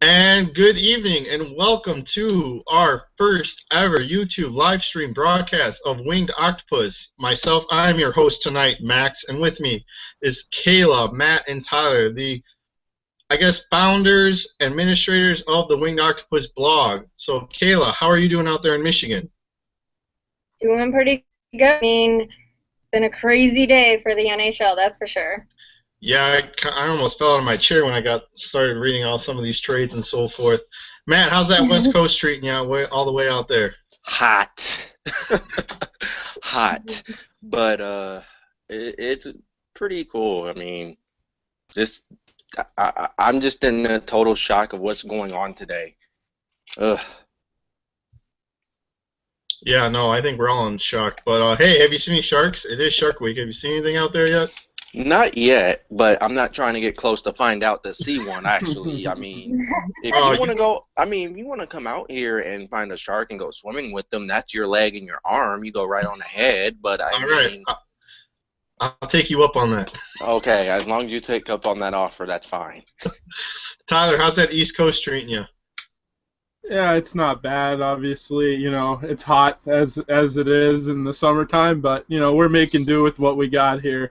And good evening, and welcome to our first ever YouTube live stream broadcast of Winged Octopus. Myself, I'm your host tonight, Max, and with me is Kayla, Matt, and Tyler, the, founders, administrators of the Winged Octopus blog. So, Kayla, how are you doing out there in Michigan? Doing pretty good. I mean, it's been a crazy day for the NHL, that's for sure. Yeah, I almost fell out of my chair when I got started reading all some of these trades and so forth. Matt, how's that West Coast treating you all the way out there? Hot. Hot. But it's pretty cool. I mean, just I'm just in a total shock of what's going on today. Ugh. Yeah, no, I think we're all in shock. But hey, have you seen any sharks? It is Shark Week. Have you seen anything out there yet? Not yet, but I'm not trying to get close to find out to see one, actually. I mean, if you want to go, if you want to come out here and find a shark and go swimming with them, that's your leg and your arm. You go right on ahead, but all right. I'll take you up on that. Okay, as long as you take up on that offer, that's fine. Tyler, how's that East Coast treating you? Yeah, it's not bad, obviously. It's hot as it is in the summertime, but, we're making do with what we got here.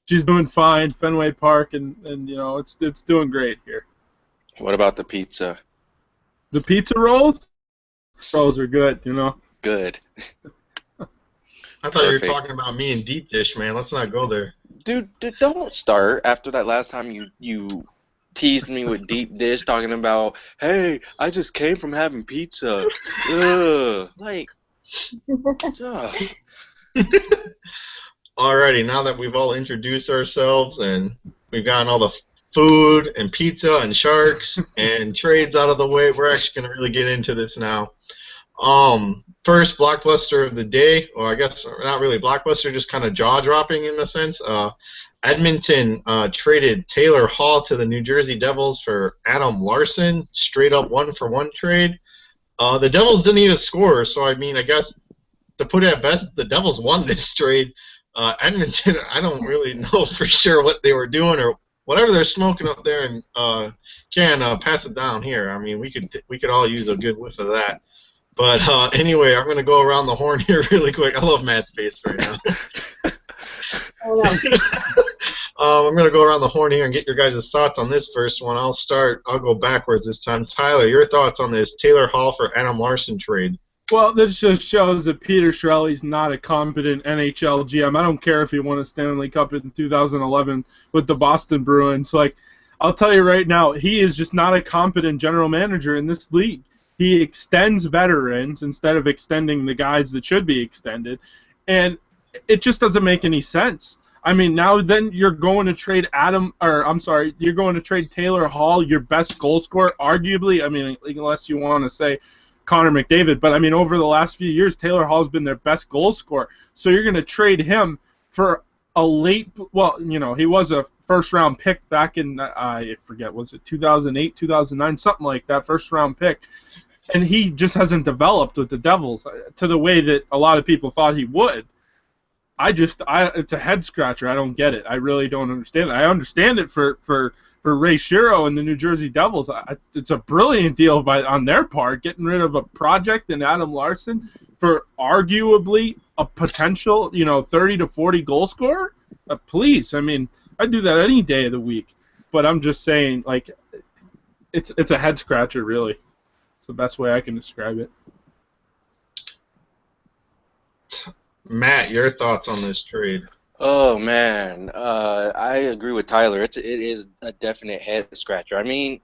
She's doing fine, Fenway Park, and it's doing great here. What about the pizza? The pizza rolls? Rolls are good, Good. I thought you were talking about me and deep dish, man. Let's not go there. Dude, don't start after that last time you teased me with deep dish talking about, hey, I just came from having pizza. Ugh. Like, ugh. Alrighty, now that we've all introduced ourselves and we've gotten all the food and pizza and sharks and trades out of the way, we're actually going to really get into this now. First blockbuster of the day, or I guess not really blockbuster, just kind of jaw-dropping in a sense. Edmonton traded Taylor Hall to the New Jersey Devils for andMontreal, straight up 1-for-1 trade. The Devils didn't need a scorer, so I guess to put it at best, the Devils won this trade. Edmonton, I don't really know for sure what they were doing or whatever they're smoking up there, and can pass it down here. I mean, we could all use a good whiff of that. But anyway, I'm going to go around the horn here really quick. I love Matt's face right now. I'm going to go around the horn here and get your guys' thoughts on this first one. I'll go backwards this time. Tyler, your thoughts on this Taylor Hall for andMontreal trade? Well, this just shows that Peter Chiarelli's not a competent NHL GM. I don't care if he won a Stanley Cup in 2011 with the Boston Bruins. Like, I'll tell you right now, he is just not a competent general manager in this league. He extends veterans instead of extending the guys that should be extended, and it just doesn't make any sense. I mean, now then you're going to trade you're going to trade Taylor Hall, your best goal scorer, arguably. I mean, unless you want to say Connor McDavid, but I mean, over the last few years, Taylor Hall's been their best goal scorer. So you're going to trade him for a late, he was a first-round pick back in, I forget, was it 2008, 2009, something like that, first-round pick. And he just hasn't developed with the Devils to the way that a lot of people thought he would. It's a head-scratcher. I don't get it. I really don't understand it. I understand it for Ray Shero and the New Jersey Devils. It's a brilliant deal on their part, getting rid of a project in Hall-Larsson for arguably a potential, 30 to 40 goal scorer. Please, I mean, I'd do that any day of the week. But I'm just saying, like, it's a head-scratcher, really. It's the best way I can describe it. Matt, your thoughts on this trade? Oh man, I agree with Tyler. It is a definite head scratcher. I mean,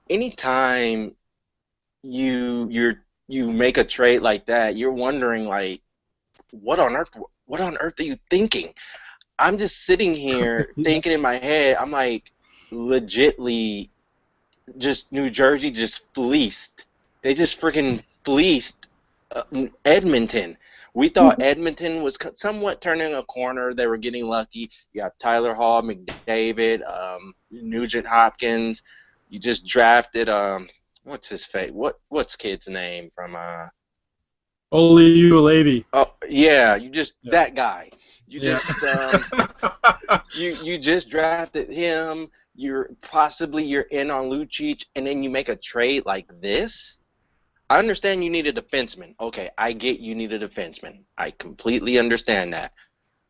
anytime you make a trade like that, you're wondering, like, what on earth are you thinking? I'm just sitting here thinking in my head. I'm like, legitly, just New Jersey just fleeced. They just freaking fleeced Edmonton. We thought Edmonton was somewhat turning a corner. They were getting lucky. You got Tyler Hall, McDavid, Nugent Hopkins. You just drafted what's his face? What's kid's name from Oli Ulevi. Oh yeah, that guy. You just you just drafted him. you're in on Lucic, and then you make a trade like this. I understand you need a defenseman. Okay, I get you need a defenseman. I completely understand that.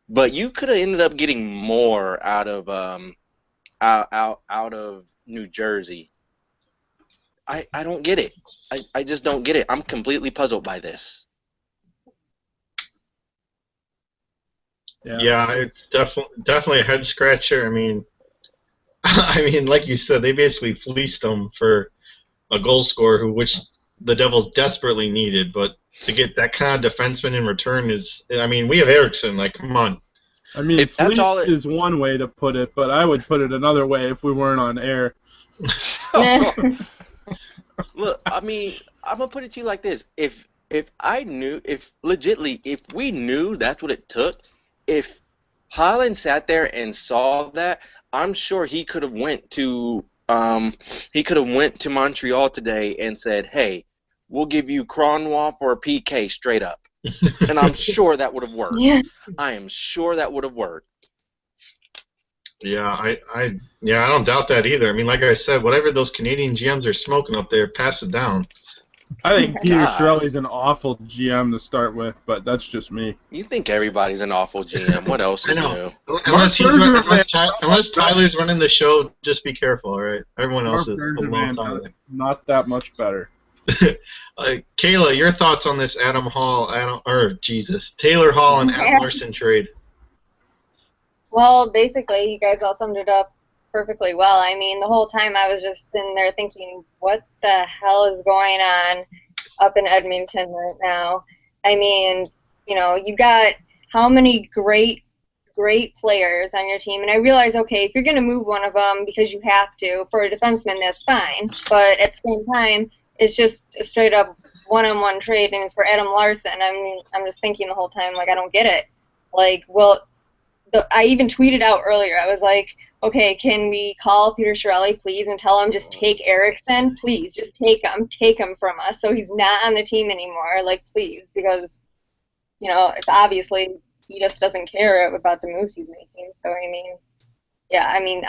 But you could have ended up getting more out of out of New Jersey. I don't get it. I just don't get it. I'm completely puzzled by this. Yeah, it's definitely a head scratcher. I mean, like you said, they basically fleeced them for a goal scorer which the Devils desperately needed. But to get that kind of defenseman in return is, I mean, we have Eriksson. Like, come on. I mean, If that's all is one way to put it, but I would put it another way if we weren't on air. Look, I mean, I'm gonna put it to you like this: if we knew that's what it took, if Holland sat there and saw that, I'm sure he could have went to Montreal today and said, "Hey, we'll give you Cronwall for a PK straight up," and I'm sure that would have worked. Yeah. I am sure that would have worked. Yeah, I don't doubt that either. I mean, like I said, whatever those Canadian GMs are smoking up there, pass it down. I think Peter Chiarelli's an awful GM to start with, but that's just me. You think everybody's an awful GM? What else is new? Unless Tyler's running the show, just be careful, all right? Everyone else is below Tyler. Not that much better. Kayla, your thoughts on this Taylor Hall and Adam Larson trade? Well, basically, you guys all summed it up perfectly well. I mean, the whole time I was just sitting there thinking, what the hell is going on up in Edmonton right now? I mean, you know, you got how many great players on your team, and I realize, okay, if you're going to move one of them because you have to for a defenseman, that's fine. But at the same time, it's just a straight up one-on-one trade, and it's for Adam Larson. I mean, I'm just thinking the whole time, like, I don't get it. Like, well, I even tweeted out earlier. I was like, okay, can we call Peter Chiarelli, please, and tell him just take Eriksson? Please, just take him from us so he's not on the team anymore. Like, please, because, you know, if obviously he just doesn't care about the moves he's making. So, I mean, yeah, I mean,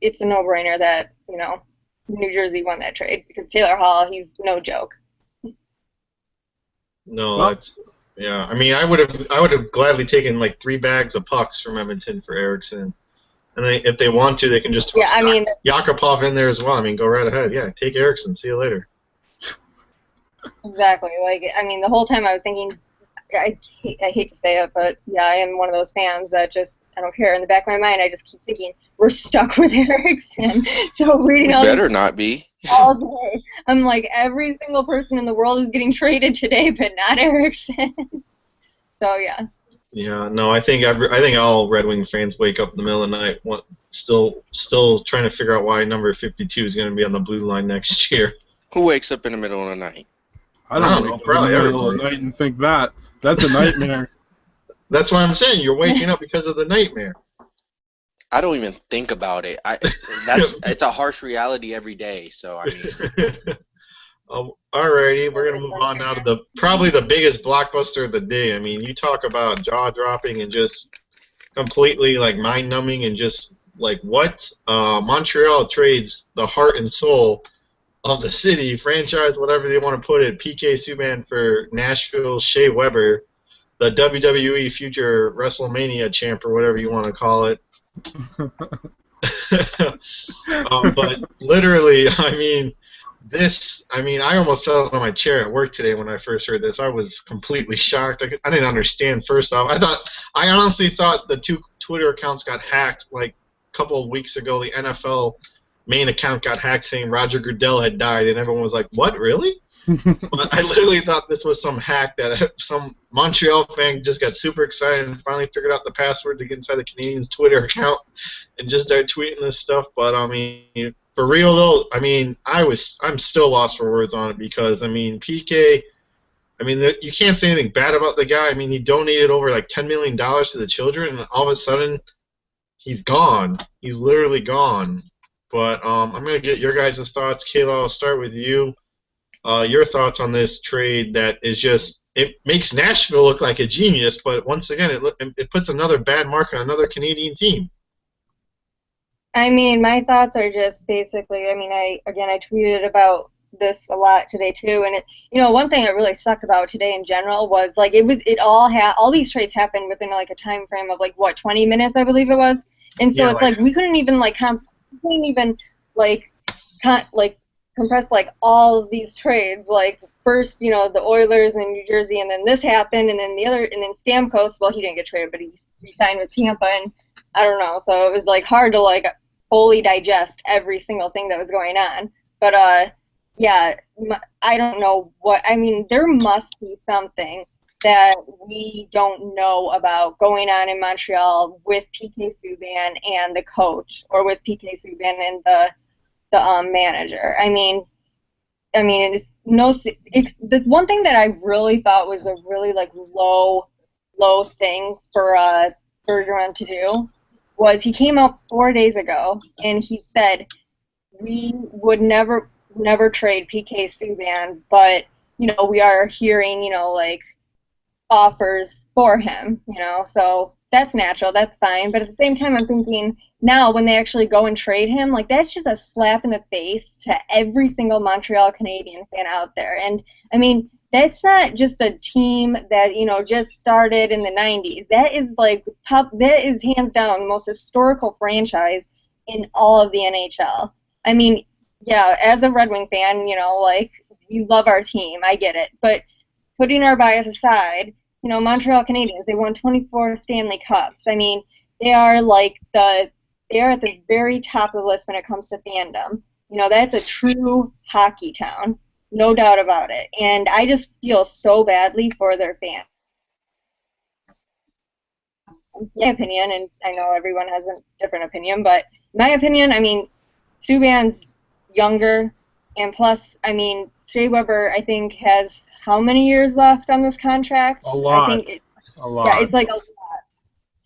it's a no-brainer that, you know, New Jersey won that trade because Taylor Hall, he's no joke. No, that's... Yeah, I mean, I would have gladly taken like 3 bags of pucks from Edmonton for Eriksson, and if they want to, they can just Yakupov in there as well. I mean, go right ahead. Yeah, take Eriksson. See you later. Exactly. Like, I mean, the whole time I was thinking, I hate to say it, but yeah, I am one of those fans that just, I don't care. In the back of my mind, I just keep thinking, we're stuck with Eriksson. So reading all better not be. All day. I'm like, every single person in the world is getting traded today, but not Eriksson. So yeah. Yeah, no, I think all Red Wing fans wake up in the middle of the night, still trying to figure out why number 52 is going to be on the blue line next year. Who wakes up in the middle of the night? I don't know. Probably in the middle of the night and think that. That's a nightmare. That's why I'm saying you're waking up because of the nightmare. I don't even think about it. It's a harsh reality every day. So I mean. Alrighty, we're gonna move on now to probably the biggest blockbuster of the day. I mean, you talk about jaw dropping and just completely like mind numbing and just like what? Montreal trades the heart and soul of the city, franchise, whatever they want to put it, PK Subban for Nashville Shea Weber, the WWE future WrestleMania champ or whatever you want to call it. But literally, I almost fell out of my chair at work today when I first heard this. I was completely shocked. I didn't understand, first off. I honestly thought the 2 Twitter accounts got hacked like a couple of weeks ago. The NFL main account got hacked saying Roger Goodell had died, and everyone was like, what, really? But I literally thought this was some hack that some Montreal fan just got super excited and finally figured out the password to get inside the Canadiens' Twitter account and just started tweeting this stuff. But, I mean, for real, though, I mean, I'm still lost for words on it because, I mean, PK, I mean, you can't say anything bad about the guy. I mean, he donated over like $10 million to the children, and all of a sudden, he's gone. He's literally gone. But I'm going to get your guys' thoughts. Kayla, I'll start with you. Your thoughts on this trade that is just, it makes Nashville look like a genius, but once again, it puts another bad mark on another Canadian team. I mean, my thoughts are just basically, I mean, I tweeted about this a lot today too, and one thing that really sucked about today in general was like all these trades happened within like a time frame of like what 20 minutes I believe it was, and so Yeah, it's like we couldn't even like we couldn't even like like compress like all of these trades. Like first, the Oilers and New Jersey, and then this happened, and then and then Stamkos. Well, he didn't get traded, but he re-signed with Tampa, and I don't know. So it was like hard to like fully digest every single thing that was going on. But yeah, I don't know what. I mean, there must be something that we don't know about going on in Montreal with PK Subban and the coach, or with PK Subban and the manager. The one thing that I really thought was a really like low thing for Bergeron to do was he came out 4 days ago and he said we would never trade PK Subban, but we are hearing like offers for him, so that's natural, that's fine. But at the same time, I'm thinking now when they actually go and trade him, like that's just a slap in the face to every single Montreal Canadian fan out there. And I mean, that's not just a team that just started in the 90s. That is like that is hands down the most historical franchise in all of the NHL. I mean, yeah, as a Red Wing fan, like we love our team, I get it, but putting our bias aside, Montreal Canadiens, they won 24 Stanley Cups. I mean, they are at the very top of the list when it comes to fandom. That's a true hockey town, no doubt about it. And I just feel so badly for their fans. In my opinion, and I know everyone has a different opinion, but in my opinion, I mean, Subban's younger, and plus, I mean, Shea Weber, I think, has how many years left on this contract? A lot. I think a lot. Yeah, it's like a lot.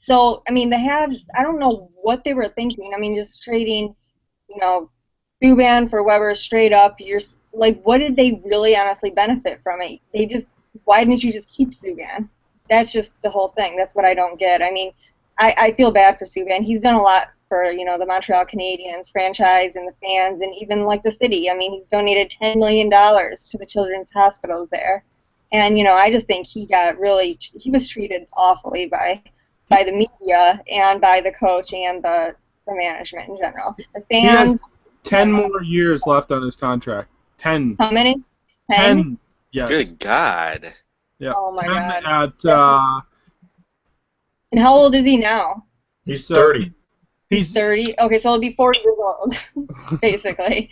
So, I mean, I don't know what they were thinking. I mean, just trading, Suban for Weber straight up. You're like, what did they really honestly benefit from it? Why didn't you just keep Suban? That's just the whole thing. That's what I don't get. I mean, I feel bad for Suban. He's done a lot for, the Montreal Canadiens franchise and the fans and even like the city. I mean, he's donated $10 million to the children's hospitals there. And, I just think he was treated awfully by the media and by the coach and the management in general. The fans. He has 10 more years left on his contract. 10. How many? 10. Yes. Good God. Yeah. Oh my 10 God. And how old is he now? He's 30. He's 30? Okay, so he'll be 40 years old, basically.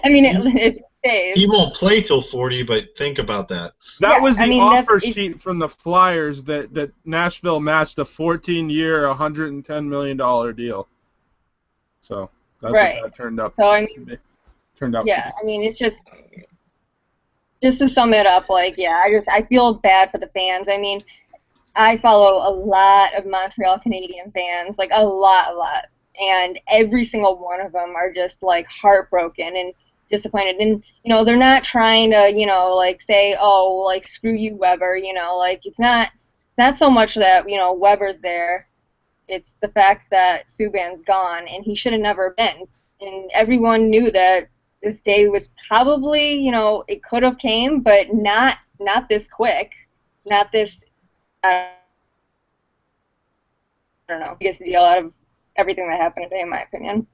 I mean, it stays. He won't play till 40, but think about that. That was the offer sheet from the Flyers that Nashville matched a 14-year, $110 million deal. So that's what that turned up. So, I mean, yeah, I mean, it's just to sum it up, like, yeah, I feel bad for the fans. I mean, I follow a lot of Montreal Canadian fans, like a lot, and every single one of them are just like heartbroken and disappointed. And they're not trying to like say, oh, like screw you, Weber. Like it's not so much that Weber's there. It's the fact that Subban's gone and he should have never been. And everyone knew that this day was probably it could have came, but not this quick, not this. I don't know. He gets the deal out of everything that happened today, in my opinion.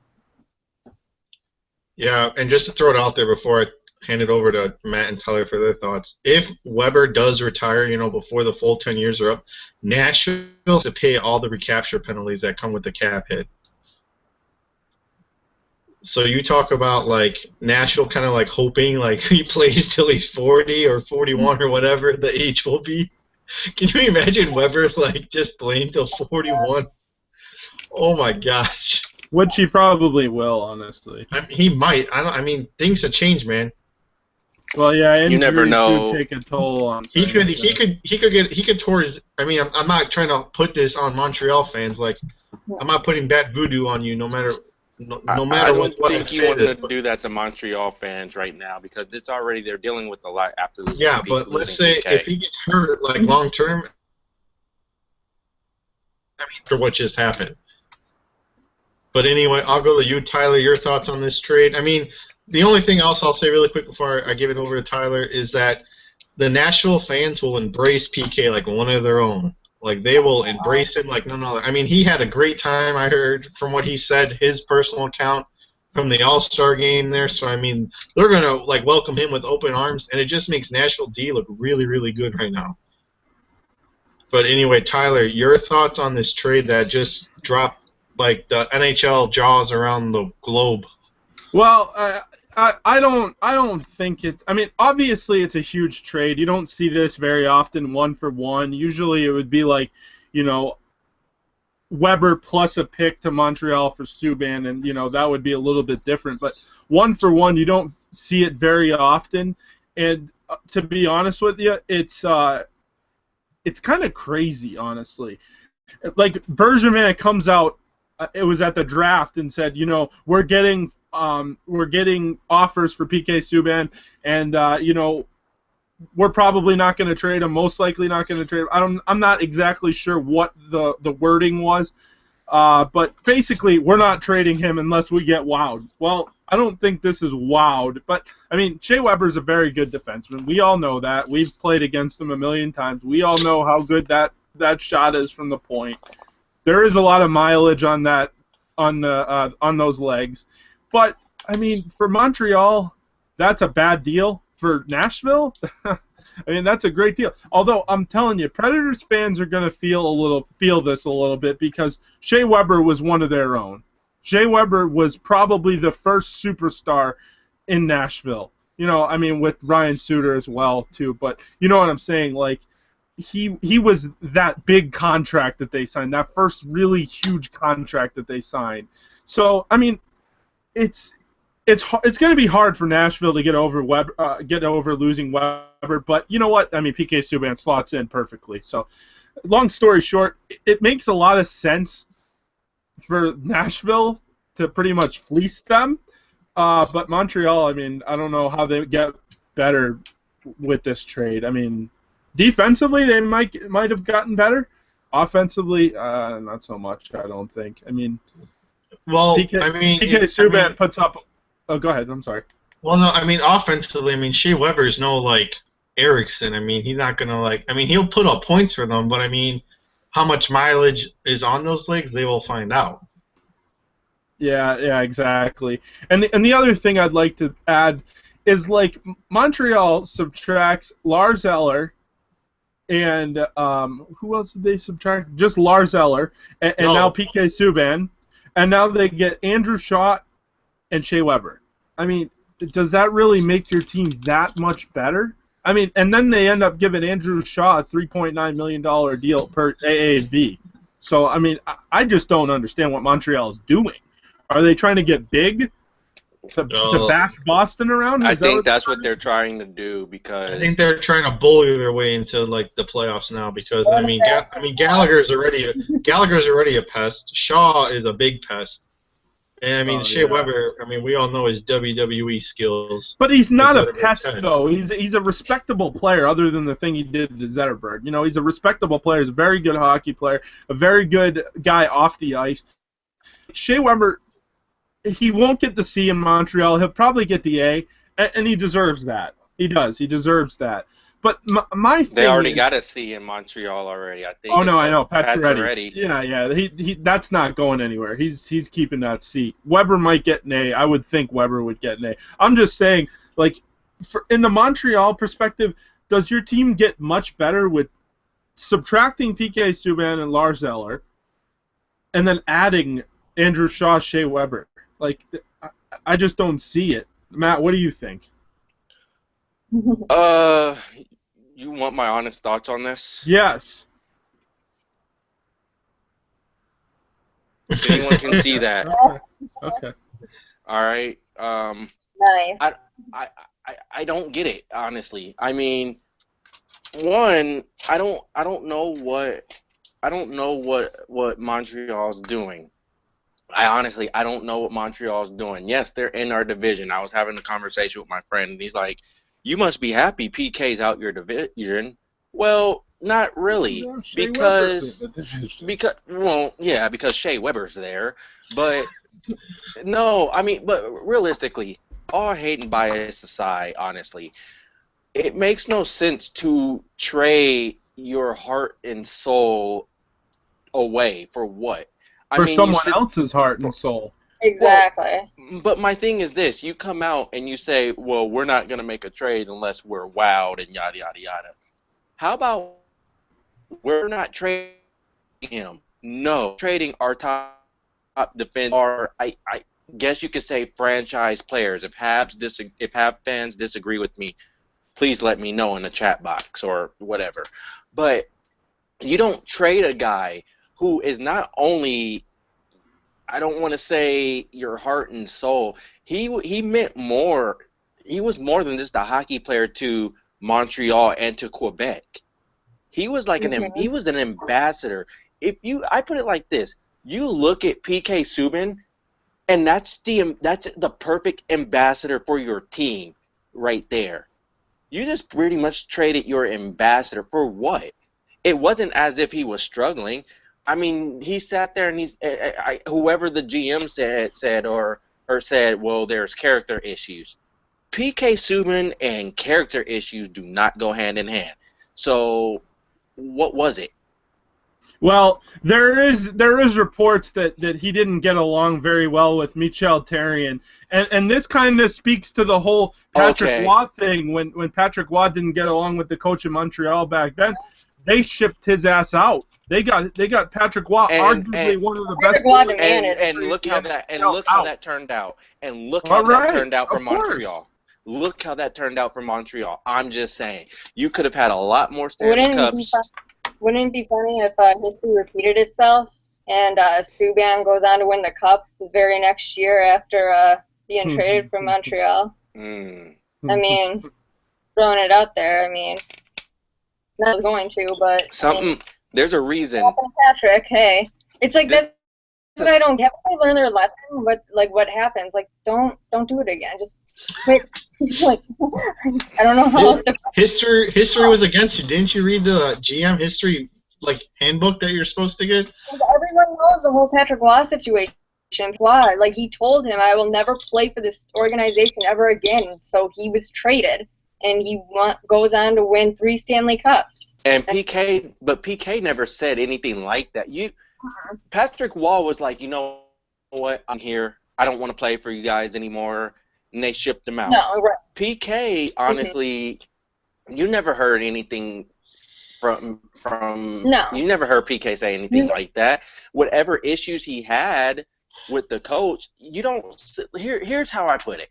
Yeah, and just to throw it out there before I hand it over to Matt and Tyler for their thoughts, if Weber does retire, before the full 10 years are up, Nashville has to pay all the recapture penalties that come with the cap hit. So you talk about like Nashville kind of like hoping like he plays till he's 40 or 41 or whatever the age will be. Can you imagine Weber like just playing till 41? Oh my gosh. Which he probably will, honestly. He might. I mean, things have changed, man. Well, yeah, injuries you never know. do take a toll on. He could tore his. I mean, I'm not trying to put this on Montreal fans. Like, I'm not putting bad voodoo on you, no matter what. I don't think you want to do that to Montreal fans right now because it's already they're dealing with a lot after losing. Yeah, but let's say if he gets hurt, like long term. I mean, for what just happened. But anyway, I'll go to you, Tyler. Your thoughts on this trade? I mean, the only thing else I'll say really quick before I give it over to Tyler is that the Nashville fans will embrace PK like one of their own. Like they will embrace him like none other. I mean, he had a great time. I heard from what he said, his personal account from the All-Star game there. So I mean, they're gonna like welcome him with open arms, and it just makes Nashville D look really, really good right now. But anyway, Tyler, your thoughts on this trade that just dropped like the NHL jaws around the globe? Well, I don't think it. I mean, obviously it's a huge trade. You don't see this very often, 1-for-1. Usually it would be like, you know, Weber plus a pick to Montreal for Suban, and you know that would be a little bit different. But 1-for-1, you don't see it very often. And to be honest with you, it's kind of crazy, honestly. Like Bergevin comes out, it was at the draft and said, you know, we're getting offers for PK Subban, and you know, we're probably not going to trade him. Most likely not going to trade him. I'm not exactly sure what the wording was, but basically we're not trading him unless we get wowed. Well, I don't think this is wowed, but I mean, Shea Weber's a very good defenseman. We all know that. We've played against him a million times. We all know how good that shot is from the point. There is a lot of mileage on that on those legs, but I mean, for Montreal, that's a bad deal. For Nashville, I mean, that's a great deal. Although I'm telling you, Predators fans are going to feel this a little bit because Shea Weber was one of their own. Shea Weber was probably the first superstar in Nashville. You know, I mean, with Ryan Suter as well too. But you know what I'm saying? Like, he was that big contract that they signed, that first really huge contract that they signed. So I mean, it's going to be hard for Nashville to get over losing Weber, but you know what? I mean, PK Subban slots in perfectly. So, long story short, it makes a lot of sense for Nashville to pretty much fleece them. But Montreal, I mean, I don't know how they get better with this trade. I mean, defensively they might have gotten better. Offensively, not so much. I don't think. I mean, well, PK Subban puts up. Oh, go ahead. I'm sorry. Well, no, I mean, offensively, I mean, Shea Weber's no, like, Erickson. I mean, he's not going to, like, I mean, he'll put up points for them, but, I mean, how much mileage is on those legs, they will find out. Yeah, exactly. And the other thing I'd like to add is, like, Montreal subtracts Lars Eller and, who else did they subtract? Just Lars Eller, and now PK Subban, and now they get Andrew Shaw and Shea Weber. I mean, does that really make your team that much better? I mean, and then they end up giving Andrew Shaw a $3.9 million deal per AAV. So, I mean, I just don't understand what Montreal is doing. Are they trying to get big to bash Boston around? I think that's what they're trying to do because I think they're trying to bully their way into like the playoffs now because I mean Gallagher's already a pest. Shaw is a big pest. And I mean, Shea Weber, I mean, we all know his WWE skills. But he's not a pest, though. He's a respectable player, other than the thing he did to Zetterberg. You know, he's a respectable player. He's a very good hockey player, a very good guy off the ice. Shea Weber, he won't get the C in Montreal. He'll probably get the A, and he deserves that. He does. He deserves that. But my thing they already got a C in Montreal already. I think. Oh no, I know. Pacioretty. Yeah. He that's not going anywhere. He's keeping that seat. Weber might get an A. I would think Weber would get an A. I'm just saying, like, in the Montreal perspective, does your team get much better with subtracting PK Subban and Lars Eller, and then adding Andrew Shaw, Shea Weber? Like, I just don't see it. Matt, what do you think? You want my honest thoughts on this? Yes. If anyone can see that. Okay. All right. Nice. I don't get it, honestly. I mean, one, I don't know what Montreal's doing. I don't know what Montreal's doing. Yes, they're in our division. I was having a conversation with my friend, and he's like, "You must be happy PK's out your division." Well, not really, because Shea Weber's there. But No, I mean, but realistically, all hate and bias aside, honestly, it makes no sense to trade your heart and soul away for what? I For mean, you someone sit else's heart and for soul. well, Exactly. but my thing is this: you come out and you say, "Well, we're not going to make a trade unless we're wowed and yada yada yada." How about we're not trading him? No, trading our top defense, or I guess you could say franchise players. If Habs fans disagree with me, please let me know in the chat box or whatever. But you don't trade a guy who is not only, I don't want to say your heart and soul. He meant more. He was more than just a hockey player to Montreal and to Quebec. He Hmm. was an ambassador. I put it like this: you look at PK Subban, and that's the perfect ambassador for your team right there. You just pretty much traded your ambassador for what? It wasn't as if he was struggling. I mean, he sat there and whoever the GM said or said, well, there's character issues. PK Subban and character issues do not go hand in hand. So, what was it? Well, there is reports that he didn't get along very well with Michel Therrien, and this kind of speaks to the whole Patrick Okay, Waugh thing. When Patrick Waugh didn't get along with the coach in Montreal back then, they shipped his ass out. They got Patrick Waugh, and arguably one of the Patrick best Waugh goalies in demanded. the history of the NHL, look how out. that turned out. And look All how that right, turned out for of course. Montreal. Look how that turned out for Montreal. I'm just saying, you could have had a lot more Stanley Wouldn't it be Cups. Wouldn't it be funny if history repeated itself and Suban goes on to win the cup the very next year after being traded from Montreal? Mm. I mean, throwing it out there. I mean, not going to, but I mean, Something. There's a reason. happened to Patrick. Hey, it's like This that's what I is don't get. When they learn their lesson, what happens? Like, don't do it again. Just quit. Like, I don't know how else to. History was against you. Didn't you read the GM history handbook that you're supposed to get? Everyone knows the whole Patrick Waugh situation. Why? Like he told him, I will never play for this organization ever again. So he was traded, and goes on to win 3 Stanley Cups. and PK never said anything like that. Patrick Wall was like, you know what? I'm here. I don't want to play for you guys anymore, and they shipped him out. No, right. PK, honestly, you never heard anything from No. you never heard PK say anything like that. Whatever issues he had with the coach, you don't. Here's how I put it.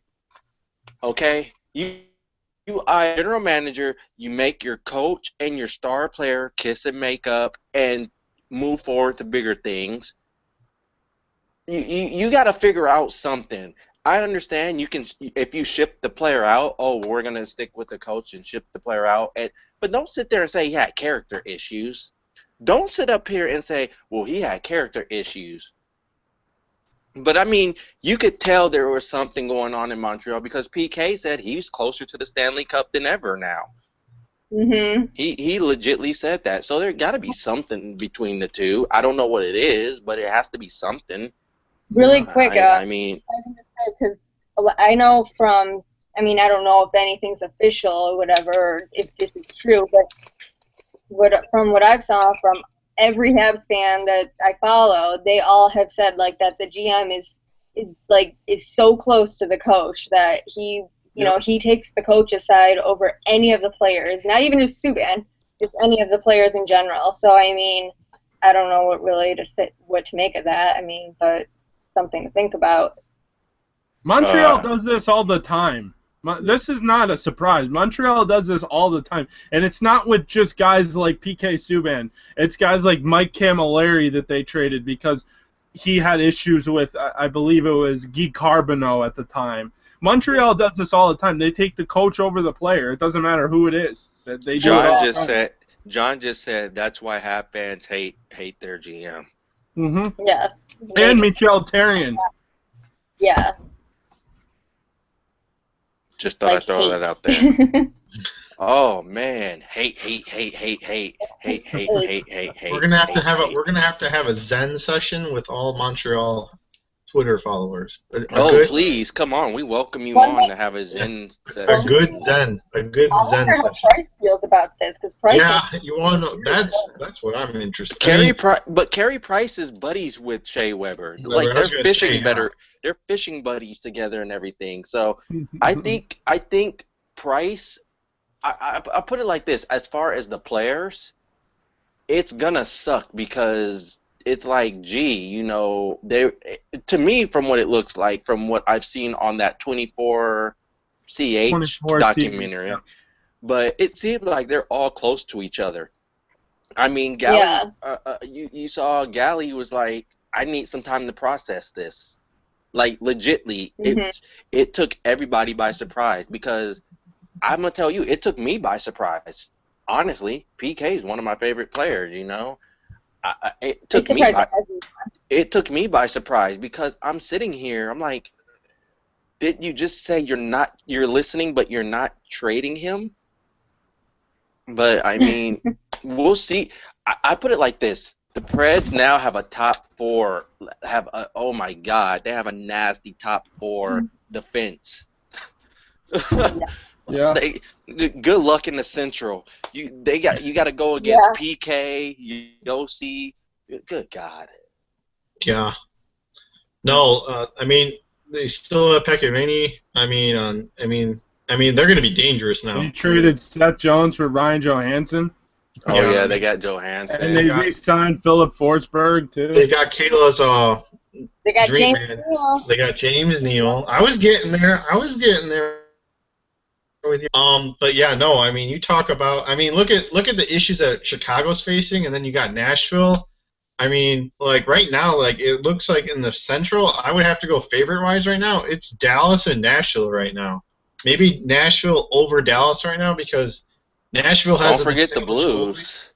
Okay, you are general manager. You make your coach and your star player kiss and make up and move forward to bigger things. You got to figure out something. I understand you can if you ship the player out. Oh, we're gonna stick with the coach and ship the player out. But don't sit there and say he had character issues. Don't sit up here and say, well, he had character issues. But I mean, you could tell there was something going on in Montreal because PK said he's closer to the Stanley Cup than ever now. Mhm. He legitly said that. So there got to be something between the two. I don't know what it is, but it has to be something. Really quick, I mean, because I know from, I mean, I don't know if anything's official or whatever, or if this is true, but from what I've saw from every Habs fan that I follow, they all have said like that the GM is so close to the coach that he takes the coach aside over any of the players, not even just Suban, just any of the players in general. So I mean, I don't know what to make of that. I mean, but something to think about. Montreal does this all the time. This is not a surprise. Montreal does this all the time. And it's not with just guys like PK Subban. It's guys like Mike Camilleri that they traded because he had issues with, I believe it was Guy Carbonneau at the time. Montreal does this all the time. They take the coach over the player. It doesn't matter who it is. They do it all the time. John just said that's why Hap fans hate their GM. Mm-hmm. Yes. And Michel Therrien. Yeah. Just thought I'd throw that out there. Oh man, hate. We're gonna have to have a Zen session with all Montreal Twitter followers. Oh, please, come on. We welcome you on to have a Zen session. A good Zen I wonder how session. Price feels about this, because Price you want to know? That's what I'm interested in. Carey Price is buddies with Shea Weber. Weber, Like they're fishing better. They're fishing buddies together and everything. So I think Price. I put it like this: as far as the players, it's gonna suck because it's like, gee, you know, to me, from what it looks like, from what I've seen on that 24CH documentary, yeah. But it seems like they're all close to each other. I mean, Gally, you saw Gally was like, I need some time to process this. Like, legitly, it took everybody by surprise because I'm going to tell you, it took me by surprise. Honestly, PK is one of my favorite players, you know. It took me by surprise because I'm sitting here. I'm like, did you just say you're listening, but you're not trading him? But I mean, we'll see. I put it like this: the Preds now have a top four. Oh my God, they have a nasty top four defense. Yeah. Good luck in the Central. You got to go against PK, Yossi. Good God. Yeah. No, I mean they still have Pekka. I mean they're going to be dangerous now. They traded Seth Jones for Ryan Johansson. Oh yeah, they got Johansson. And they re-signed Philip Forsberg too. They got Kayla's They got dream James man. Neal. They got James Neal. I was getting there with you. But yeah, no, I mean, you talk about, I mean, look at the issues that Chicago's facing, and then you got Nashville. I mean, like right now, like it looks like in the Central, I would have to go favorite-wise right now. It's Dallas and Nashville right now. Maybe Nashville over Dallas right now because Nashville has. Don't forget the Blues.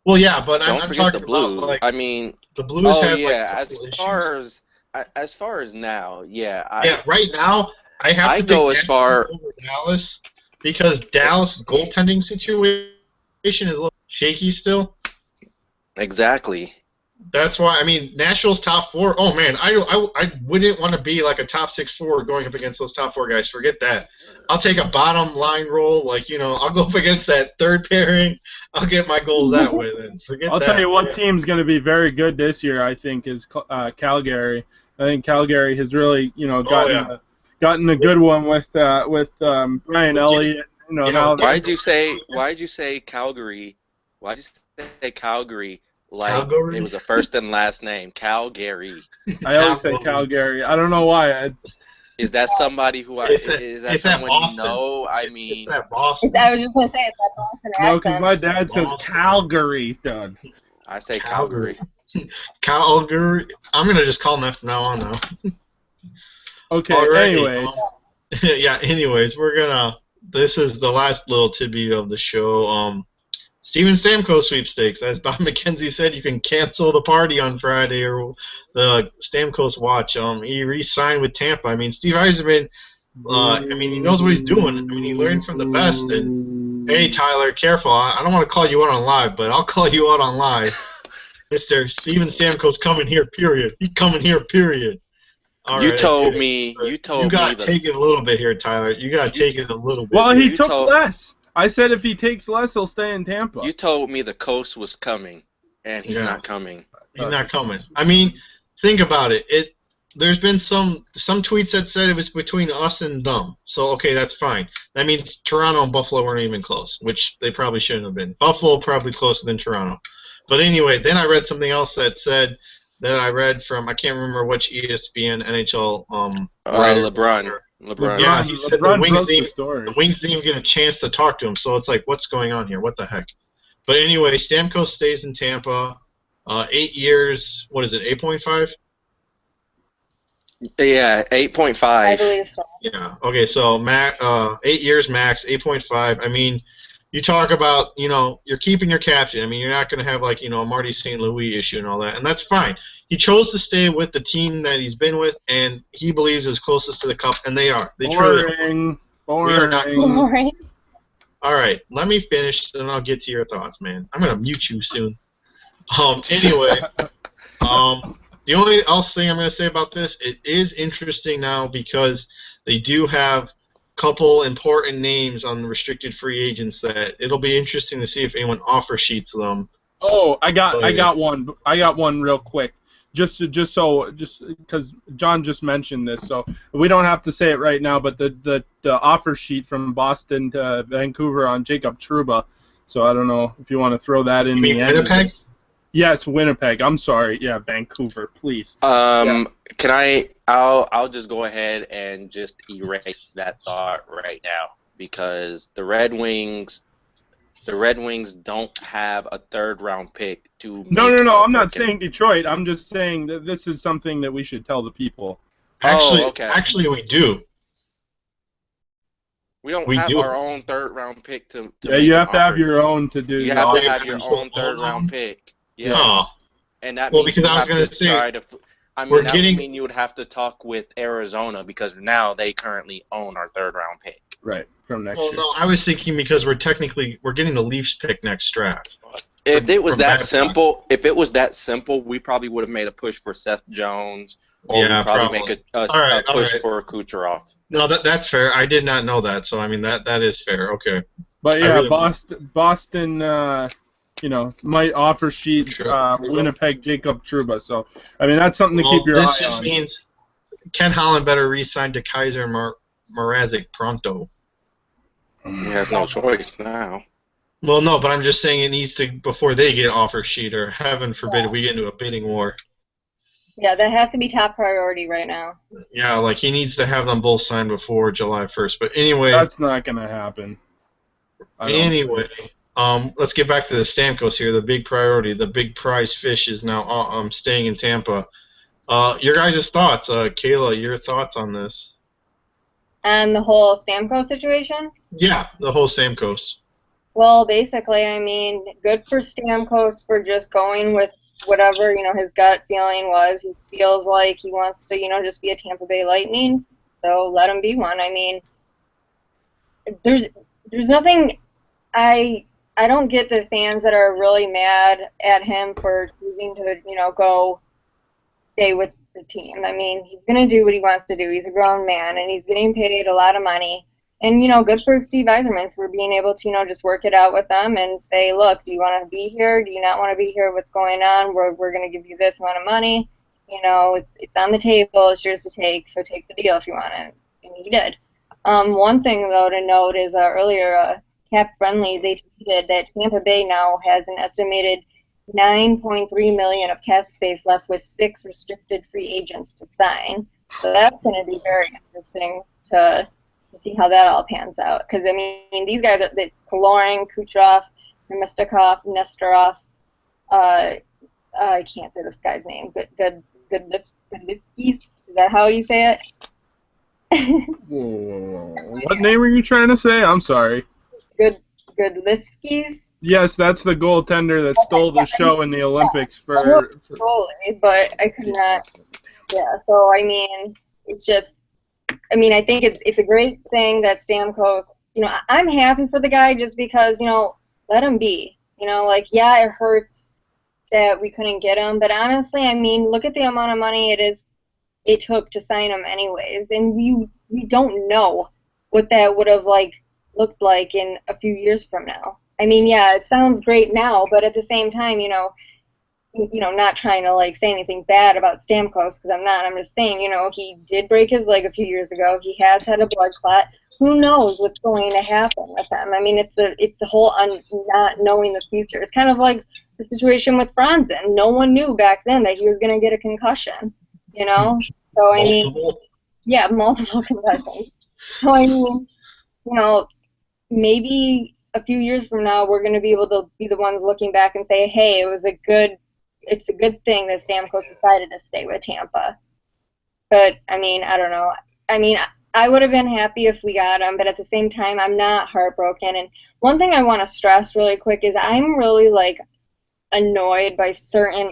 Well, yeah, but I'm talking the Blues. About, like, I mean, the Blues have as far as now, right now. I have to go as far over Dallas because Dallas' goaltending situation is a little shaky still. Exactly. That's why, I mean, Nashville's top four. Oh man, I wouldn't want to be like a top 6 forward going up against those top 4 guys. Forget that. I'll take a bottom line role, like, you know, I'll go up against that third pairing. I'll get my goals that way. Then forget I'll that. tell you what team's going to be very good this year. I think is Calgary. I think Calgary has really, you know, gotten a good one with Ryan Elliott. You know, why'd you say Calgary? Why'd you say Calgary? Like Calgary? It was a first and last name, Calgary. I always say Calgary. I don't know why. Is that somebody who is that someone you Boston. know? I mean, it's that Boston. I was just gonna say it's that Boston accent. No, because my dad says Calgary, Doug. I say Calgary. Calgary. I'm gonna just call them that from now on now. Okay. Alrighty. Anyways. Yeah. Anyways, this is the last little tidbit of the show. Steven Stamkos sweepstakes. As Bob McKenzie said, you can cancel the party on Friday or the Stamkos watch. He re-signed with Tampa. I mean, Steve Yzerman, I mean, he knows what he's doing. I mean, he learned from the best. And hey, Tyler, careful. I don't want to call you out on live, but I'll call you out on live. Mr. Steven Stamkos coming here, period. He coming here, period. All you right, told me. You gotta take it a little bit here, Tyler. You gotta take it a little bit. Well, he took less. I said if he takes less, he'll stay in Tampa. You told me the coast was coming, and he's not coming. He's not coming. I mean, think about it. There's been some tweets that said it was between us and them. So okay, that's fine. That means Toronto and Buffalo weren't even close, which they probably shouldn't have been. Buffalo probably closer than Toronto. But anyway, then I read something else that said that I read from, I can't remember which ESPN NHL. LeBron. Yeah, he said the Wings didn't even get a chance to talk to him. So it's like, what's going on here? What the heck? But anyway, Stamkos stays in Tampa. 8 years. What is it? 8.5. Yeah, 8.5. I believe so. Yeah. Okay. So 8 years max, 8.5. I mean, you talk about, you know, you're keeping your captain. I mean, you're not going to have, like, you know, a Marty St. Louis issue and all that, and that's fine. He chose to stay with the team that he's been with, and he believes is closest to the cup, and they are. They truly are. Boring. We are not. Boring. All right, let me finish, and I'll get to your thoughts, man. I'm going to mute you soon. Anyway, The only else thing I'm going to say about this, it is interesting now because they do have a couple important names on restricted free agents that it'll be interesting to see if anyone offer sheets them. Oh, I got one. I got one real quick. Just because John just mentioned this, so we don't have to say it right now. But the offer sheet from Boston to Vancouver on Jacob Trouba. So I don't know if you want to throw that in. You mean Winnipeg? Yes, Winnipeg. I'm sorry. Yeah, Vancouver, please. Can I? I'll just go ahead and just erase that thought right now because the Red Wings don't have a third-round pick to. No. I'm not saying Detroit. I'm just saying that this is something that we should tell the people. Actually, we do. We don't have our own third-round pick to yeah, you have to have your own to do. You have to have your own third-round pick. Yes. No. And that means because I was going to say, mean you would have to talk with Arizona because now they currently own our third-round pick. Right, from next year. Well, no, I was thinking because we're getting the Leafs pick next draft. If it was that simple, we probably would have made a push for Seth Jones, or we'd probably make a push for Kucherov. No, that's fair. I did not know that, so I mean that is fair. Okay. But yeah, Boston, might offer sheet Winnipeg Jacob Trouba. So I mean that's something to keep your eye on. This just means Ken Holland better re-sign to Kaiser Mrazek pronto. He has no choice now. Well, no, but I'm just saying it needs to before they get offer sheet, or heaven forbid we get into a bidding war. Yeah, that has to be top priority right now. Yeah, like he needs to have them both signed before July 1st. But anyway, that's not going to happen. Anyway, let's get back to the Stamkos here. The big priority, the big prize fish is now staying in Tampa. Your guys' thoughts, Kayla? Your thoughts on this? And the whole Stamkos situation? Yeah, the whole Stamkos. Well, basically, I mean, good for Stamkos for just going with whatever, his gut feeling was. He feels like he wants to, just be a Tampa Bay Lightning, so let him be one. I mean, there's nothing. I don't get the fans that are really mad at him for choosing to, go stay with the team. I mean, he's going to do what he wants to do. He's a grown man, and he's getting paid a lot of money. And, good for Steve Yzerman for being able to, just work it out with them and say, look, do you want to be here? Do you not want to be here? What's going on? We're going to give you this amount of money. It's on the table. It's yours to take, so take the deal if you want it. And he did. One thing, though, to note is earlier, Cap Friendly, they tweeted that Tampa Bay now has an estimated $9.3 million of cap space left with 6 restricted free agents to sign. So that's going to be very interesting to see how that all pans out. Because, I mean, these guys are Kalorin, Kucherov, Nemestikov, Nestorov. I can't say this guy's name, but Goodlipskis. Is that how you say it? What name are you trying to say? I'm sorry. Goodlipskis. Yes, that's the goaltender that stole the show in the Olympics for. But I could not. Yeah, so I mean, it's just. I mean, I think it's a great thing that Stamkos. I'm happy for the guy just because let him be. Yeah, it hurts that we couldn't get him, but honestly, I mean, look at the amount of money it took to sign him, anyways, and we don't know what that would have looked like in a few years from now. I mean, yeah, it sounds great now, but at the same time, not trying to say anything bad about Stamkos because I'm not. I'm just saying, he did break his leg a few years ago. He has had a blood clot. Who knows what's going to happen with him? I mean, it's the whole not knowing the future. It's kind of like the situation with Bronson. No one knew back then that he was going to get a concussion. So I mean, yeah, multiple concussions. So I mean, maybe a few years from now we're going to be able to be the ones looking back and say, hey, it's a good thing that Stamkos decided to stay with Tampa. But, I mean, I don't know. I mean, I would have been happy if we got him, but at the same time, I'm not heartbroken. And one thing I want to stress really quick is I'm really, annoyed by certain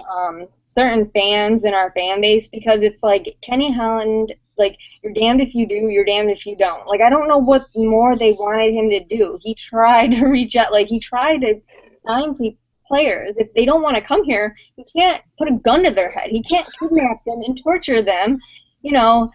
fans in our fan base because it's Kenny Holland, you're damned if you do, you're damned if you don't. I don't know what more they wanted him to do. He tried to reach out, he tried to sign players. If they don't want to come here, he can't put a gun to their head. He can't kidnap them and torture them, and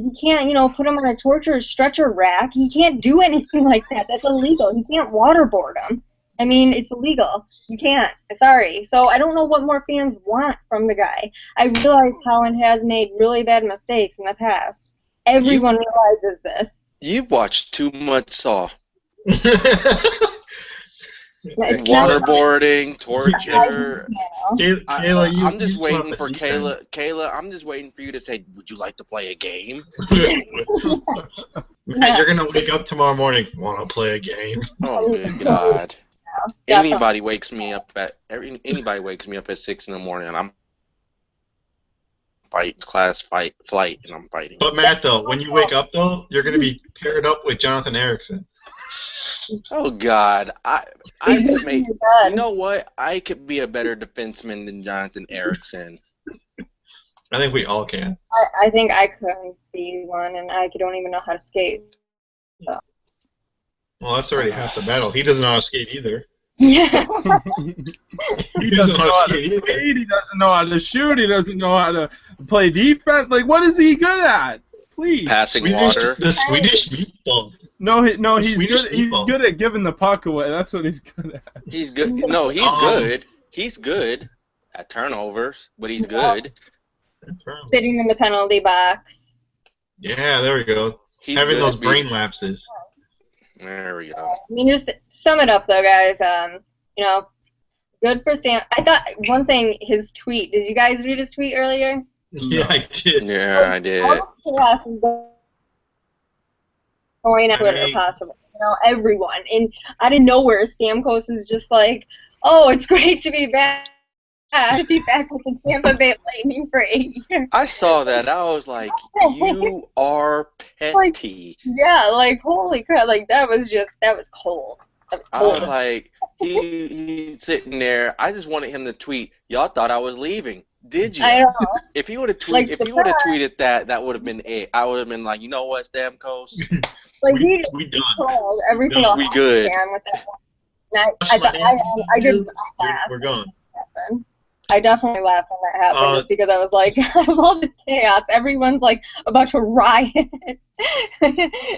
he can't, put them on a torture stretcher rack. He can't do anything like that. That's illegal. He can't waterboard them. I mean, it's illegal. You can't. Sorry. So I don't know what more fans want from the guy. I realize Holland has made really bad mistakes in the past. Everyone realizes this. You've watched too much Saw. It's Waterboarding, torture. Kayla, I'm just waiting for Kayla. Kayla, I'm just waiting for you to say, "Would you like to play a game?" Matt, you're gonna wake up tomorrow morning. Want to play a game? Oh good God! Yeah, Anybody wakes me up at 6 in the morning, and I'm flight, and I'm fighting. But Matt, though, when you wake up, though, you're gonna be paired up with Jonathan Erickson. Oh God, I could make. You know what? I could be a better defenseman than Jonathan Erickson. I think we all can. I think I couldn't be one, and I don't even know how to skate. So. Well, that's already half the battle. He doesn't know how to skate either. Yeah. He doesn't know how to skate. He doesn't know how to shoot. He doesn't know how to play defense. Like, what is he good at? Please. Passing water. The Swedish meatballs. No, he's good. He's good at giving the puck away. That's what he's good at. He's good. No, he's good. He's good at turnovers, but he's good. That's right. Sitting in the penalty box. Yeah, there we go. He's Having good those at brain lapses. There we go. I mean, just to sum it up, though, guys. Good for Stan. I thought one thing, his tweet. Did you guys read his tweet earlier? Yeah, I did. Yeah, I did. All this chaos is going on Twitter, possible. Everyone. And out of nowhere, Stamkos is just like, "Oh, it's great to be back. To be back with the Tampa Bay Lightning for 8 years." I saw that. I was like, "You are petty." Yeah, like holy crap! Like that was cold. That was I cold. was like, he's sitting there. I just wanted him to tweet. Y'all thought I was leaving, did you? I know. If he would have Like, tweeted that, that would have been it. I would have been like, you know what, Stamkos? Like he just we done. trolled every single We good. fan with that one. And I did laugh. We're gone. I definitely laughed when that happened, just because I was like, out of all this chaos, everyone's like about to riot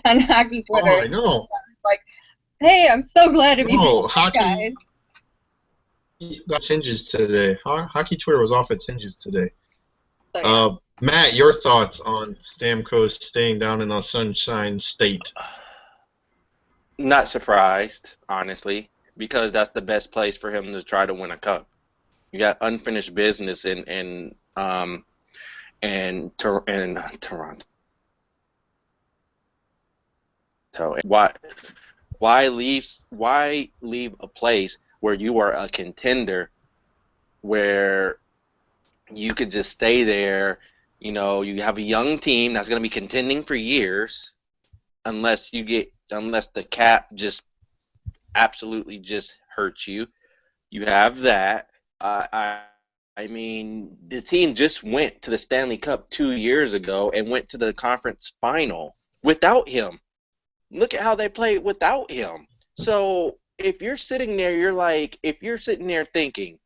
on hockey Twitter. Oh, I know. Like, hey, I'm so glad to be No, back, hockey. guys. That's hinges today. Hockey Twitter was off its hinges today. So, yeah. Matt, your thoughts on Stamkos staying down in the Sunshine State? Not surprised, honestly, because that's the best place for him to try to win a cup. You got unfinished business in Toronto. So why leave a place where you are a contender, where you could just stay there? You have a young team that's going to be contending for years, unless the cap just absolutely just hurts you. You have that. I mean, the team just went to the Stanley Cup 2 years ago and went to the conference final without him. Look at how they played without him. So if you're sitting there thinking,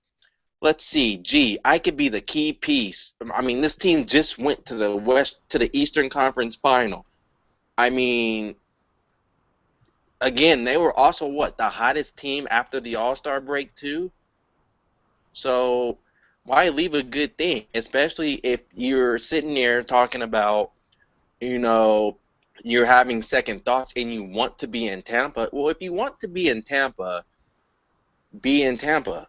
let's see, gee, I could be the key piece. I mean, this team just went to the Eastern Conference final. I mean, again, they were also the hottest team after the All-Star break too. So why leave a good thing, especially if you're sitting there talking about, you're having second thoughts and you want to be in Tampa. Well, if you want to be in Tampa, be in Tampa,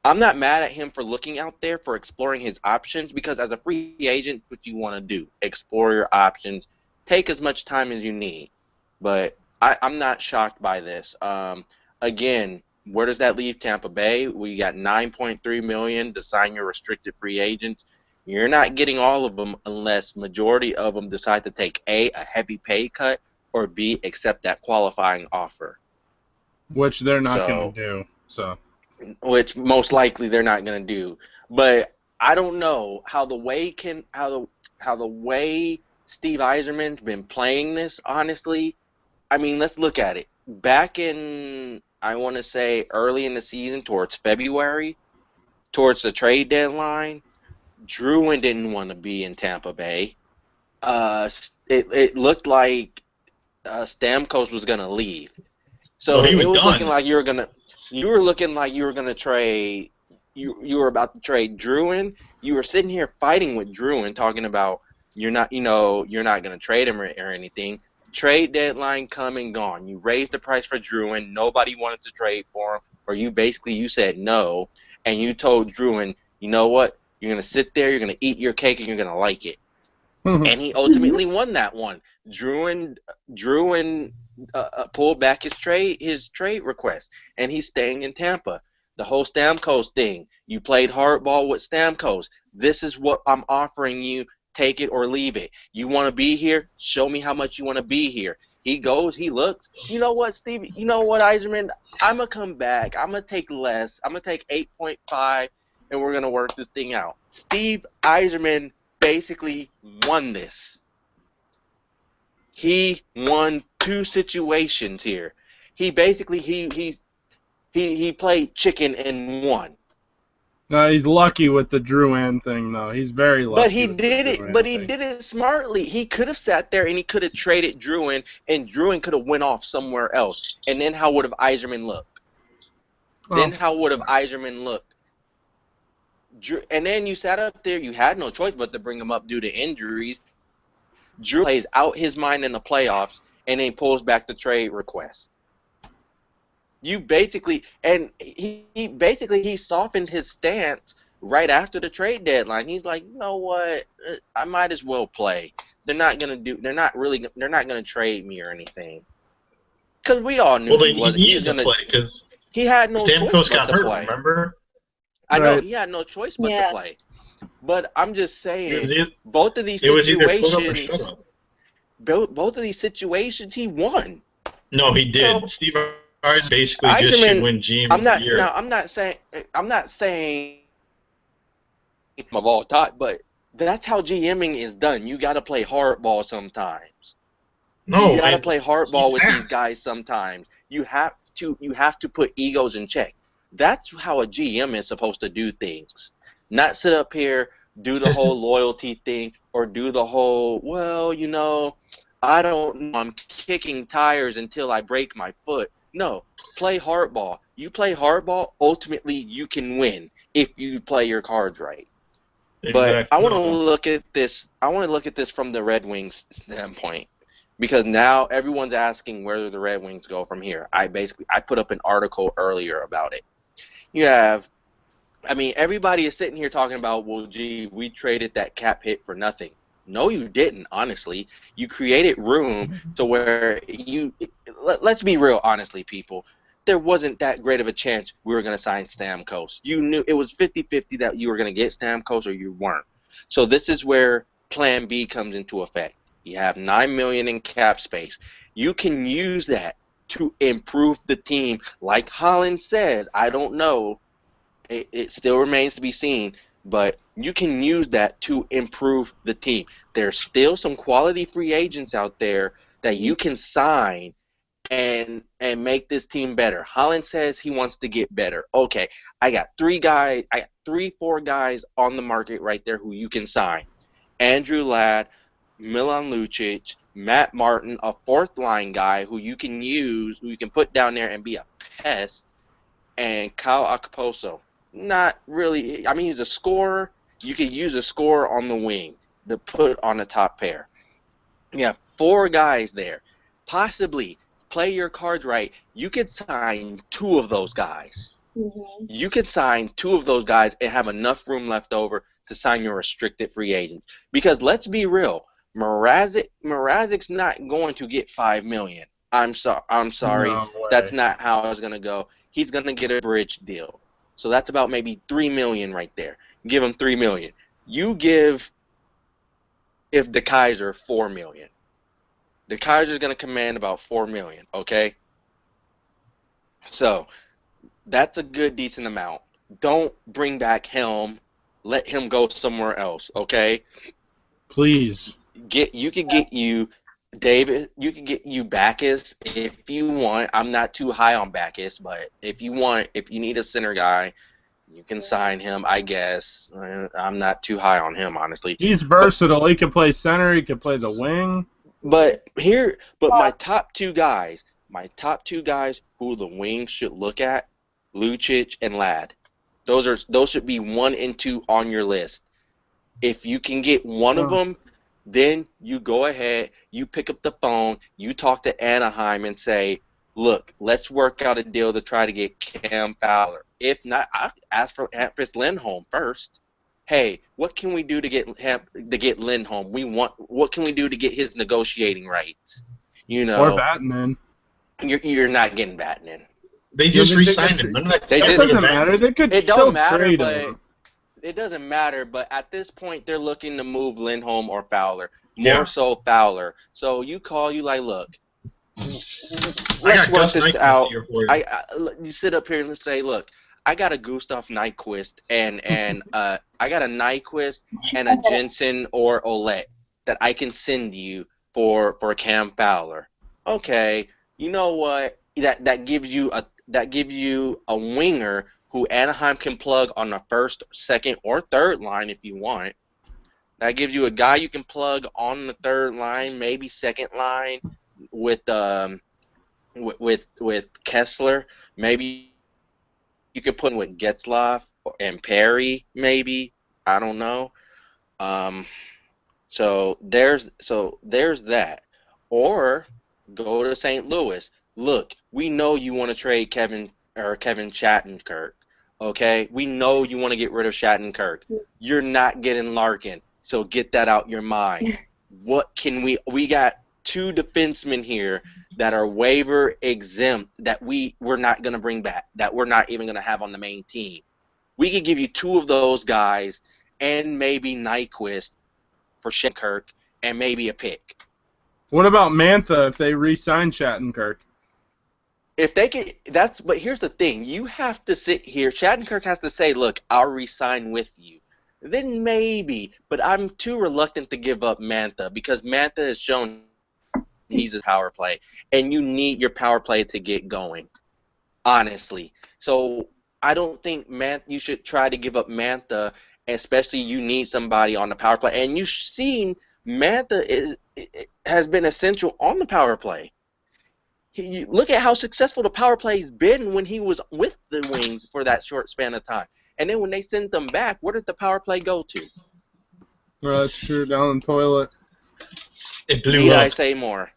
I'm not mad at him for looking out there, for exploring his options, because as a free agent, what you want to do, explore your options, take as much time as you need. But I'm not shocked by this. Again, where does that leave Tampa Bay? We got $9.3 million to sign your restricted free agents. You're not getting all of them unless majority of them decide to take a heavy pay cut, or B, accept that qualifying offer. Which they're not going to do. So. Which most likely they're not going to do. But I don't know how the way Steve Yzerman's been playing this, honestly. I mean, let's look at it. Back in I want to say early in the season, towards February, towards the trade deadline, Druin didn't want to be in Tampa Bay. It looked like Stamkos was gonna leave, No, so he it was was looking done. like you were looking like you were gonna trade. You were about to trade Druin. You were sitting here fighting with Druin, talking about you're not gonna trade him or anything. Trade deadline come and gone. You raised the price for Druin. Nobody wanted to trade for him, or you said no, and you told Druin, you know what? You're gonna sit there. You're gonna eat your cake, and you're gonna like it. And he ultimately won that one. Druin pulled back his trade request, and he's staying in Tampa. The whole Stamkos thing. You played hardball with Stamkos. This is what I'm offering you. Take it or leave it. You want to be here? Show me how much you want to be here. He goes, he looks. You know what, Steve? You know what, Eiserman? I'm going to come back. I'm going to take less. I'm going to take 8.5, and we're going to work this thing out. Steve Eiserman basically won this. He won two situations here. He basically he played chicken and won. No, he's lucky with the Druin thing, though. He's very lucky. But he did it. But he did it smartly. He could have sat there and he could have traded Druin, and Druin could have went off somewhere else. And then how would have Eiserman looked? And then you sat up there. You had no choice but to bring him up due to injuries. Drew plays out his mind in the playoffs and then pulls back the trade request. You basically, and he softened his stance right after the trade deadline. He's like, you know what, I might as well play. They're not gonna trade me or anything. Because we all knew he was gonna play because he had no choice but got to hurt, play. Remember? I know he had no choice but to play. But I'm just saying, both of these situations, he won. No, he did. So, Steve Eiserman basically just should win GM of the year. Now, I'm not saying of all time, but that's how GMing is done. You got to play hardball sometimes. No, you got to play hardball with these guys sometimes. You have to put egos in check. That's how a GM is supposed to do things. Not sit up here, do the whole loyalty thing, or do the whole, well, you know, I don't know, I'm kicking tires until I break my foot. No, play hardball. You play hardball, ultimately you can win if you play your cards right. Exactly. But I want to look at this. I want to look at this from the Red Wings standpoint, because now everyone's asking where the Red Wings go from here. I put up an article earlier about it. Everybody is sitting here talking about, well, gee, we traded that cap hit for nothing. No, you didn't, honestly. You created room to where let's be real, honestly, people. There wasn't that great of a chance we were going to sign Stamkos. You knew it was 50-50 that you were going to get Stamkos or you weren't. So this is where Plan B comes into effect. You have $9 million in cap space. You can use that to improve the team. Like Holland says, I don't know. It still remains to be seen, but you can use that to improve the team. There's still some quality free agents out there that you can sign and make this team better. Holland says he wants to get better. Okay, I got 4 guys on the market right there who you can sign. Andrew Ladd, Milan Lucic, Matt Martin, a fourth-line guy who you can use, who you can put down there and be a pest, and Kyle Octopus. Not really. I mean, he's a scorer. You could use a scorer on the wing to put on the top pair. You have 4 guys there. Possibly, play your cards right, you could sign 2 of those guys. Mm-hmm. You could sign 2 of those guys and have enough room left over to sign your restricted free agent. Because let's be real, Mrazek's not going to get $5 million. I'm sorry. No, that's not how it's going to go. He's going to get a bridge deal. So that's about maybe $3 million right there. Give him $3 million. You give, if the Kaiser, $4 million. The Kaiser's going to command about $4 million, okay? So that's a good, decent amount. Don't bring back Helm. Let him go somewhere else, okay? Please. You could get you David, you can get you Backus if you want. I'm not too high on Backus, but if you need a center guy, you can sign him, I guess. I'm not too high on him, honestly. He's versatile. He can play center. He can play the wing. But my top two guys who the Wings should look at, Lucic and Ladd. Those should be 1 and 2 on your list. If you can get one of them, then you go ahead, you pick up the phone, you talk to Anaheim and say, look, let's work out a deal to try to get Cam Fowler. If not, I ask for Hampus Lindholm first. Hey, what can we do to get Lindholm? What can we do to get his negotiating rights? You know, or Vatanen. You're not getting Vatanen. They just re-signed him. It doesn't matter. They could still trade him. It doesn't matter, but at this point, they're looking to move Lindholm or Fowler. More so Fowler. So you like, look, let's work this out. You sit up here and say, look, I got a Gustav Nyquist and I got a Nyquist and a Jensen or Ouellet that I can send you for Cam Fowler. Okay, you know what? That gives you a winger who Anaheim can plug on the first, second, or third line if you want. That gives you a guy you can plug on the third line, maybe second line with Kessler. Maybe you could put in with Getzlaf and Perry, maybe. I don't know. So there's that. Or go to St. Louis. Look, we know you want to trade Kevin Shattenkirk. Okay, we know you want to get rid of Shattenkirk. You're not getting Larkin, so get that out your mind. What can we got 2 defensemen here that are waiver exempt that we're not going to bring back, that we're not even going to have on the main team. We could give you 2 of those guys and maybe Nyquist for Shattenkirk and maybe a pick. What about Mantha if they re-sign Shattenkirk? If they can, but here's the thing. You have to sit here. Shattenkirk has to say, look, I'll re-sign with you. Then maybe, but I'm too reluctant to give up Mantha because Mantha has shown he uses power play, and you need your power play to get going, honestly. So I don't think you should try to give up Mantha, especially you need somebody on the power play. And you've seen Mantha has been essential on the power play. Look at how successful the power play's been when he was with the Wings for that short span of time. And then when they sent them back, where did the power play go to? Well, that's true. Down the toilet. It blew Need up. I say more?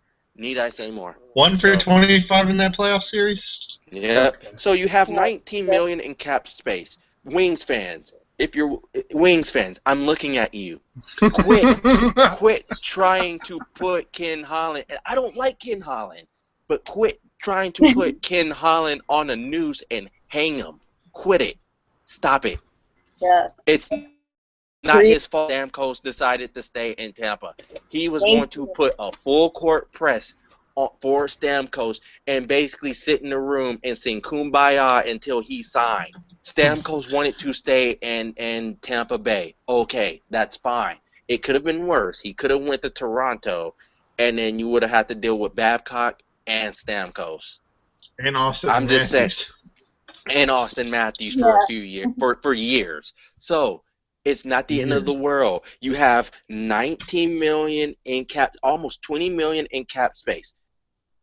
1 for 25 in that playoff series? Yeah. So you have $19 million in cap space. Wings fans, if you're Wings fans, I'm looking at you. Quit trying to put Ken Holland. And I don't like Ken Holland. But quit trying to put Ken Holland on a noose and hang him. Quit it. Stop it. Yes. It's not his fault Stamkos decided to stay in Tampa. He was going to put a full court press for Stamkos and basically sit in the room and sing Kumbaya until he signed. Stamkos wanted to stay in Tampa Bay. Okay, that's fine. It could have been worse. He could have went to Toronto, and then you would have had to deal with Babcock and Stamkos. And Austin I'm just saying. Matthews. And Austin Matthews for a few years, for years. So it's not the end of the world. You have $19 million in cap, almost $20 million in cap space.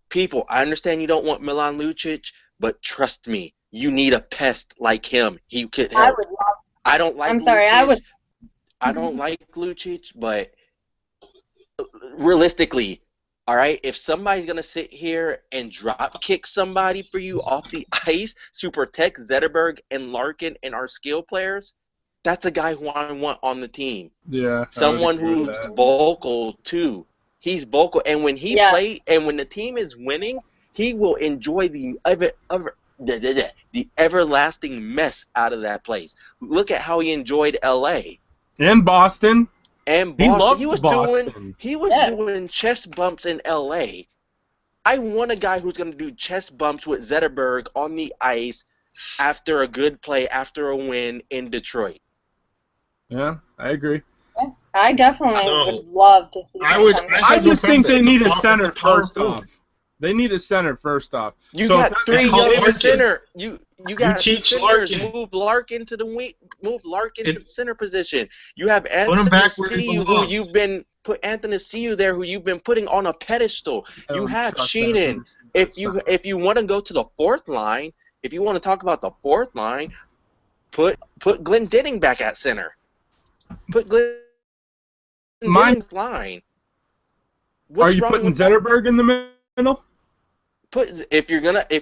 People, I understand you don't want Milan Lucic, but trust me, you need a pest like him. He could help. I don't like. I don't like Lucic, but realistically. All right, if somebody's going to sit here and drop kick somebody for you off the ice to protect Zetterberg and Larkin and our skill players, that's a guy who I want on the team. Yeah. Someone who's vocal, too. He's vocal. And when he plays, and when the team is winning, he will enjoy the everlasting mess out of that place. Look at how he enjoyed L.A. And Boston. And Boston. He was Boston. doing chest bumps in L.A. I want a guy who's going to do chest bumps with Zetterberg on the ice after a good play, after a win in Detroit. Yeah, I agree. I definitely No. would love to see. I would- them. I- I just think they need a It's a center power first forward. off. They need a center first off. You So got if- three it's called young Larkin. center. You got teach centers. Larkin. Move Larkin to the wing. Move Larkin to It- the center position. You have him Anthony back where he Ciu, who belongs. you've been put Anthony Ciu there, who you've been putting on a pedestal. I You don't have trust Sheenan. Anthony. If you want to go to the fourth line, if you want to talk about the fourth line, put Glenn Denning back at center. Put Glenn Denning's line. Are you putting Zetterberg in the middle? If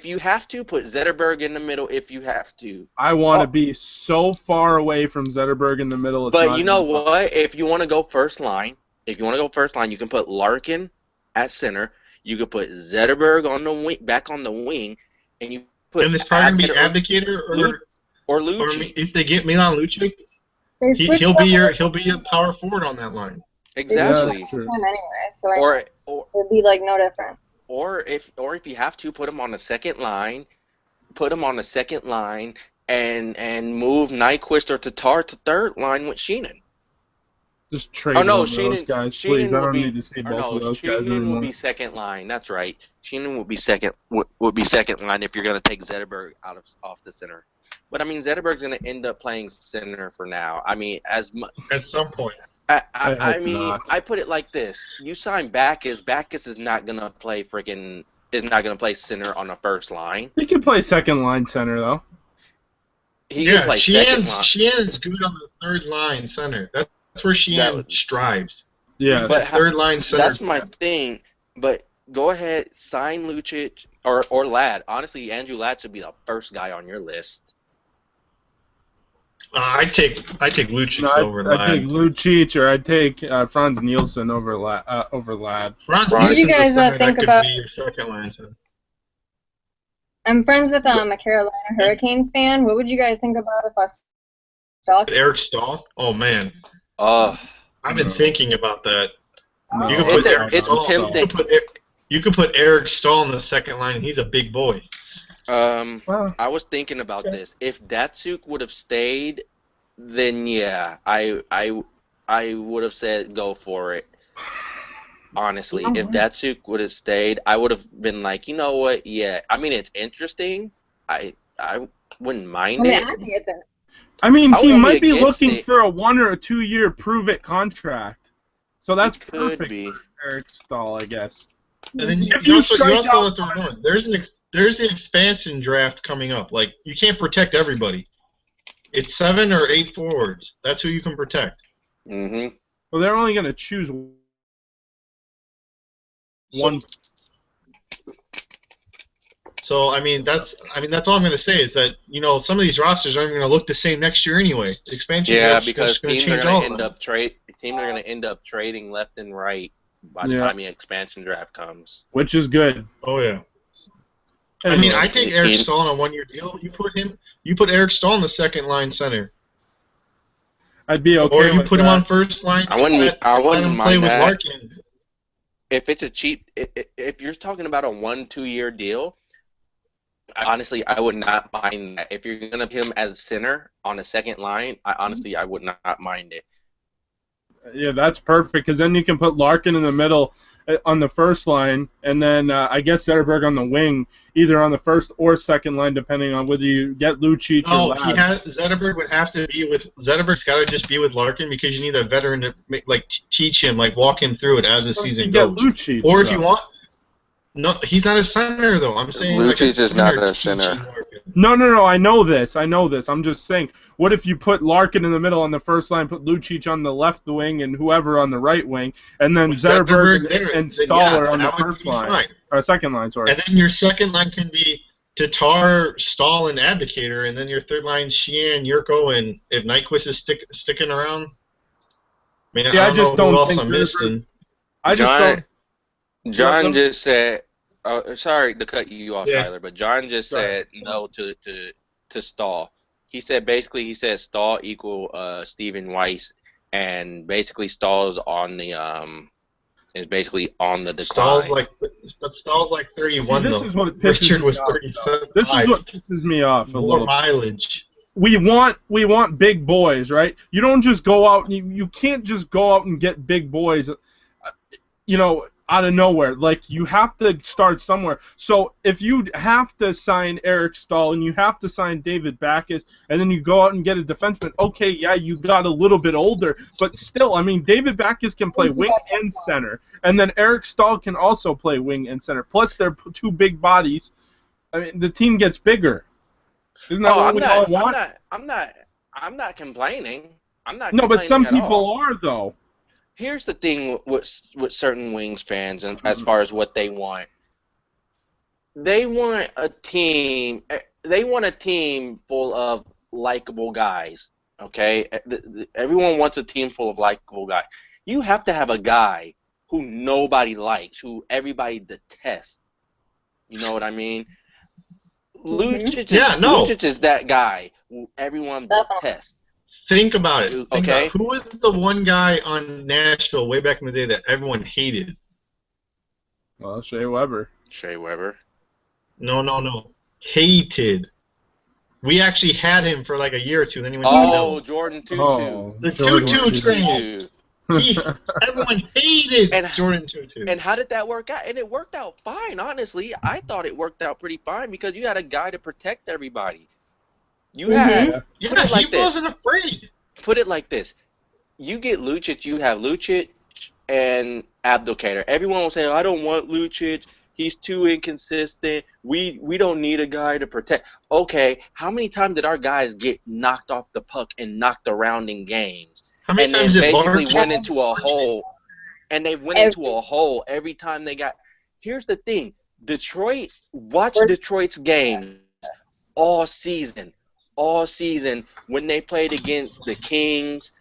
you have to, put Zetterberg in the middle if you have to. I want to be so far away from Zetterberg in the middle. But you know what? If you want to go first line, you can put Larkin at center. You could put Zetterberg on the wing, back on the wing, and you put. And it's probably going to be Abdicator or Lucci. If they get Milan Lucic, he'll be your power forward on that line. Exactly. Him anyway, so Or it would be like no different. Or if you have to, put him on the second line. Put him on the second line and move Nyquist or Tatar to third line with Sheenan. Just trade one of those guys, please. I will don't be, need to see both of those guys Sheenan will anymore. be second line. That's right. Sheenan will be second line if you're going to take Zetterberg off the center. But I mean, Zetterberg's going to end up playing center for now. I mean, at some point. I mean, not. I put it like this: you sign Backus. Backus is not gonna play center on the first line. He can play second line center though. He can play second line. Sheehan's good on the third line center. That's where Sheehan strives. Yeah, but third line center. That's my thing. But go ahead, sign Lucic or Ladd. Honestly, Andrew Ladd should be the first guy on your list. I take Lucic over Ladd. I take Lucic or I take Franz Nielsen over Ladd. Franz What do you guys think about? Be your second line center. I'm friends with a Carolina Hurricanes fan. What would you guys think about if us Stahl? Eric Stahl? Oh man. I've been thinking about that. No. You could put It's tempting. You could put Eric Stahl in the second line. He's a big boy. I was thinking about this. If Datsuk would have stayed, then yeah, I would have said go for it. Honestly, if Datsuk would have stayed, I would have been like, you know what? Yeah, I mean it's interesting. I wouldn't mind it. I think it's I mean, he might be against looking it. for a 1 or a 2 year prove it contract, so that's It could perfect be. for Eric Stahl, I guess. And then If you you also strike have out- to remember there's the expansion draft coming up. Like you can't protect everybody. It's 7 or 8 forwards. That's who you can protect. Mm-hmm. Well, they're only going to choose one. So I mean that's all I'm going to say is that some of these rosters aren't going to look the same next year anyway. The expansion Yeah, draft's because just gonna teams are change going all to of end them. up trading left and right by the time the expansion draft comes. Which is good. Oh yeah. I mean, I think Eric Stahl on a 1-year deal. You put Eric Stahl in the second line center, I'd be okay. or you with put him that. on first line. I wouldn't let him play mind with that. Larkin. If it's a cheap, if you're talking about a 1-2 year deal, honestly, I would not mind that. If you're gonna put him as a center on the second line, I would not mind it. Yeah, that's perfect because then you can put Larkin in the middle on the first line, and then I guess Zetterberg on the wing, either on the first or second line, depending on whether you get Lucic or Ladd. Zetterberg would have to be with Zetterberg's got to just be with Larkin because you need a veteran to teach him, walk him through it as the season goes. Lucic, or if you want, no, he's not a center though. I'm saying Lucic is not a center. No, I know this. I'm just saying, what if you put Larkin in the middle on the first line, put Lucic on the left wing, and whoever on the right wing, and then Zetterberg and Staller on the first line, or second line, sorry. And then your second line can be Tatar, Stahl, and Abdicator, and then your third line Sheehan, Yurko, and if Nyquist is sticking around. I mean, I just don't know who else I'm missing. John just said, sorry to cut you off, Tyler, but John just said no to Stahl. He said Stahl equal Stephen Weiss, and basically Stahl's on the is basically on the decline. Stahl's like 31 this though. is what pisses Richard me was off, 37. This is what pisses me off a More little. mileage. we want big boys, right? You don't just go out, you can't just go out and get big boys, out of nowhere. Like, you have to start somewhere. So if you have to sign Eric Stahl and you have to sign David Backes, and then you go out and get a defenseman, okay, yeah, you got a little bit older, but still, I mean, David Backes can play wing and center, and then Eric Stahl can also play wing and center. Plus, they're two big bodies. I mean, the team gets bigger. Isn't that what we all want? I'm not complaining. I'm not. No, but some complaining at people all. are, though. Here's the thing with certain Wings fans, and as far as what they want, they want a team. They want a team full of likable guys. Okay, everyone wants a team full of likable guys. You have to have a guy who nobody likes, who everybody detests. You know what I mean? Lucic is that guy who everyone detests. Think about it. Okay. Think about who was the one guy on Nashville way back in the day that everyone hated? Well, Shea Weber. No. Hated. We actually had him for like a year or two, then he went to the Devils. Jordan Tutu. Oh, the Tutu train. Everyone hated Jordan Tutu. And how did that work out? And it worked out fine, honestly. I thought it worked out pretty fine because you had a guy to protect everybody. You had he wasn't afraid. Put it like this: you get Lucic, you have Lucic and Abdelkader. Everyone will say, "I don't want Lucic. He's too inconsistent. We don't need a guy to protect." Okay, how many times did our guys get knocked off the puck and knocked around in games? How many times did basically went into a hole, and they went into a hole every time they got. Here's the thing: watch Detroit's games all season when they played against the Kings,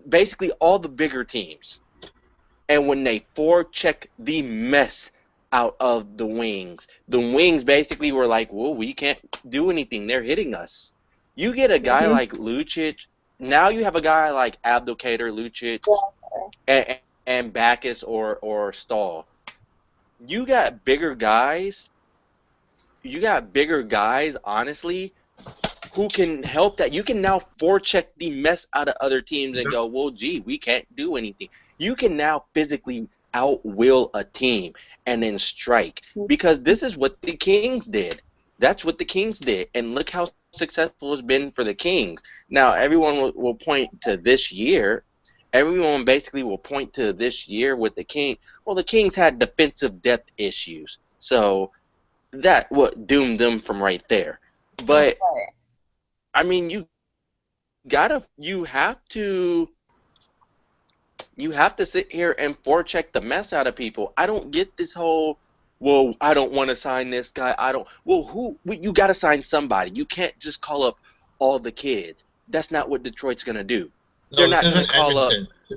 basically all the bigger teams, and when they forechecked the mess out of the Wings basically were like, well, we can't do anything. They're hitting us. You get a guy like Lucic. Now you have a guy like Abdelkader, Lucic, and Backes or Stahl. You got bigger guys. Honestly, who can help that. You can now forecheck the mess out of other teams and go, well, gee, we can't do anything. You can now physically outwill a team and then strike, because this is what the Kings did. That's what the Kings did, and look how successful it's been for the Kings. Now, everyone will point to this year. Everyone basically will point to this year with the Kings. Well, the Kings had defensive depth issues, so that what doomed them from right there. But I mean, you have to sit here and forecheck the mess out of people. I don't get this whole, well, I don't want to sign this guy. You got to sign somebody. You can't just call up all the kids. That's not what Detroit's going to do. They're not going to call up.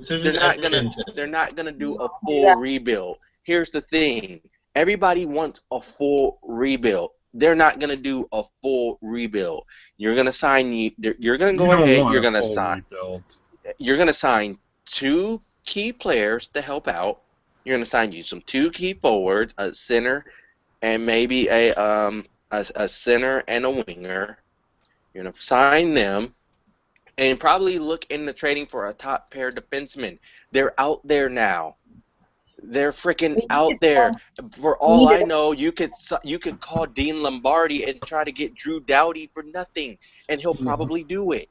They're not going to do a full rebuild. Here's the thing. Everybody wants a full rebuild. They're not going to do a full rebuild. You're going to sign. You're going to go ahead. You're going to sign. You're going to sign 2 key players to help out. You're going to sign you some 2 key forwards, a center, and maybe a center and a winger. You're going to sign them, and probably look into trading for a top pair defenseman. They're out there now. They're freaking out there. For all I know, you could call Dean Lombardi and try to get Drew Doughty for nothing, and he'll probably do it.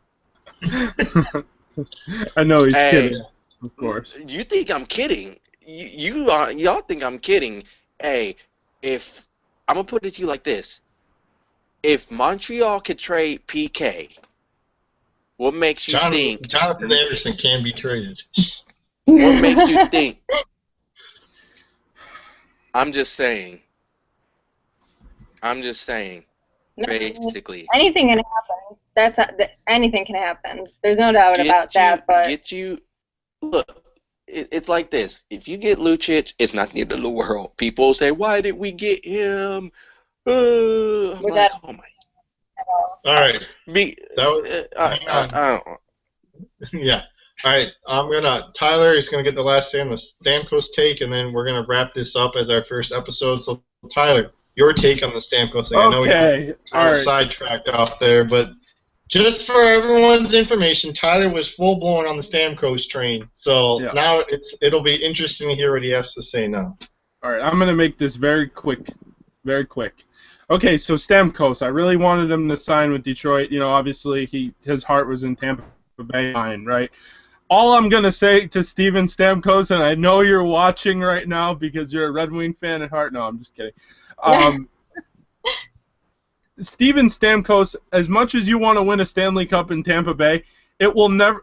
I know he's kidding, of course. You think I'm kidding? Y'all think I'm kidding? Hey, if I'm gonna put it to you like this: if Montreal could trade PK, what makes you think Jonathan Anderson can be traded? What makes you think? I'm just saying. Basically. Anything can happen. Anything can happen. There's no doubt about that. But look, it's like this. If you get Lucic, it's not the end of the world. People say, "Why did we get him?" I'm like, oh my. All right. I don't. Yeah. All right. Tyler is gonna get the last say on the Stamkos take, and then we're gonna wrap this up as our first episode. So, Tyler, your take on the Stamkos thing. I know we got sidetracked off there, but Just for everyone's information, Tyler was full blown on the Stamkos train. So Yeah. now it'll be interesting to hear what he has to say now. All right, I'm going to make this very quick. Very quick. Okay, so Stamkos, I really wanted him to sign with Detroit. You know, obviously his heart was in Tampa Bay, right? All I'm going to say to Steven Stamkos, and I know you're watching right now because you're a Red Wing fan at heart. No, I'm just kidding. Steven Stamkos, as much as you want to win a Stanley Cup in Tampa Bay, it will never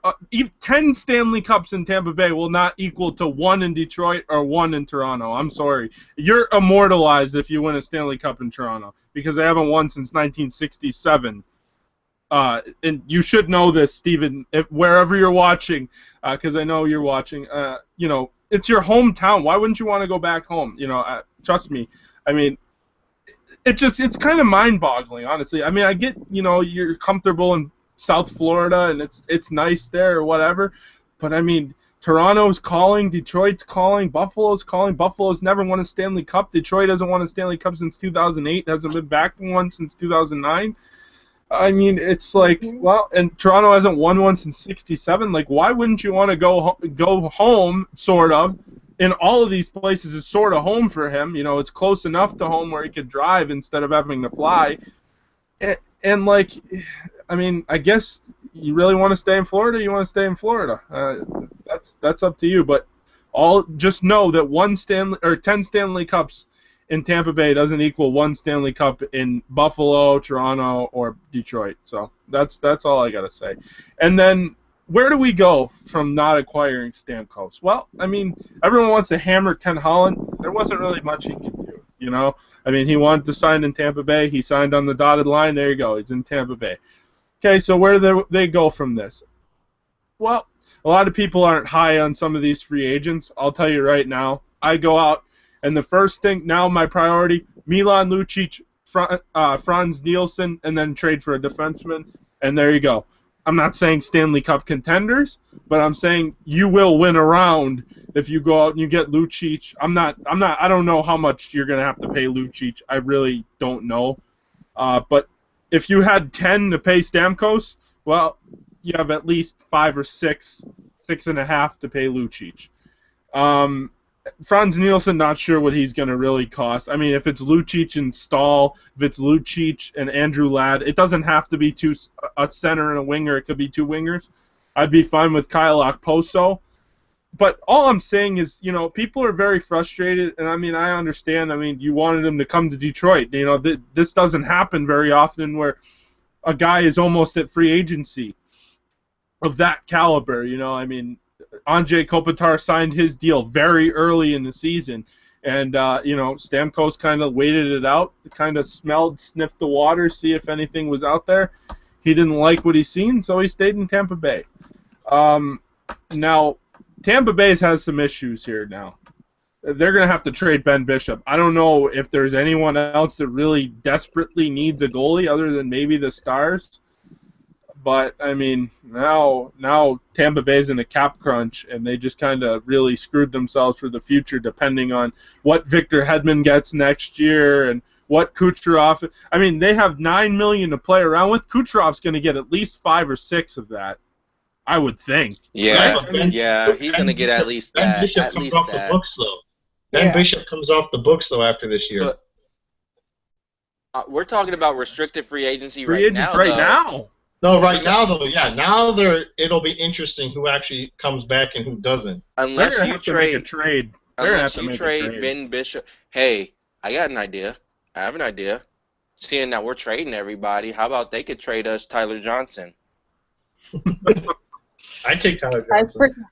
10 Stanley Cups in Tampa Bay will not equal to 1 in Detroit or 1 in Toronto. I'm sorry. You're immortalized if you win a Stanley Cup in Toronto because they haven't won since 1967. And you should know this, Steven, wherever you're watching, because I know you're watching. You know, it's your hometown. Why wouldn't you want to go back home? You know, trust me. I mean, it's kind of mind-boggling, honestly. I mean, I get, you know, you're comfortable in South Florida and it's nice there or whatever, but I mean, Toronto's calling, Detroit's calling, Buffalo's calling. Buffalo's never won a Stanley Cup. Detroit hasn't won a Stanley Cup since 2008. Hasn't been back in one since 2009. I mean, it's like, well, and Toronto hasn't won one since '67. Like, why wouldn't you want to go home, sort of? In all of these places is sort of home for him. You know, it's close enough to home where he could drive instead of having to fly. And like, I mean, I guess you really want to stay in Florida. You want to stay in Florida. That's up to you. But just know that 10 Stanley Cups in Tampa Bay doesn't equal 1 Stanley Cup in Buffalo, Toronto, or Detroit. So that's all I gotta say. And then where do we go from not acquiring Stamkos? Well, I mean, everyone wants to hammer Ken Holland. There wasn't really much he could do, you know? I mean, he wanted to sign in Tampa Bay. He signed on the dotted line. There you go. He's in Tampa Bay. Okay, so where do they go from this? Well, a lot of people aren't high on some of these free agents. I'll tell you right now. I go out, and the first thing, now my priority, Milan Lucic, Franz Nielsen, and then trade for a defenseman, and there you go. I'm not saying Stanley Cup contenders, but I'm saying you will win a round if you go out and you get Lucic. I don't know how much you're going to have to pay Lucic. I really don't know. But if you had 10 to pay Stamkos, well, you have at least 5 or 6, 6.5 to pay Lucic. Franz Nielsen, not sure what he's going to really cost. I mean, if it's Lucic and Stahl, if it's Lucic and Andrew Ladd, it doesn't have to be a center and a winger. It could be 2 wingers. I'd be fine with Kyle Okposo. But all I'm saying is, you know, people are very frustrated, and I mean, I understand. I mean, you wanted him to come to Detroit. You know, this doesn't happen very often where a guy is almost at free agency of that caliber. You know, I mean, Andrei Kopitar signed his deal very early in the season, and you know, Stamkos kind of waited it out, kind of sniffed the water, see if anything was out there. He didn't like what he seen, so he stayed in Tampa Bay. Now, Tampa Bay has some issues here now. They're going to have to trade Ben Bishop. I don't know if there's anyone else that really desperately needs a goalie other than maybe the Stars. But, I mean, now Tampa Bay's in a cap crunch, and they just kind of really screwed themselves for the future depending on what Victor Hedman gets next year and what Kucherov. I mean, they have $9 million to play around with. Kucherov's going to get at least 5 or 6 of that, I would think. Yeah, Right? I mean, yeah, he's going to get at least Ben that. Bishop At comes least off that. the books, though. Ben Bishop comes off the books, though, after this year. But, we're talking about restricted free agency Free right agents now. right though. now. No, right now, though, yeah. Now it'll be interesting who actually comes back and who doesn't. Unless They're you gonna have to make a trade. They're gonna have Unless to you make a trade trade. Ben Bishop. Hey, I got an idea. I have an idea. Seeing that we're trading everybody, how about they could trade us Tyler Johnson? I take Tyler I Johnson. freaking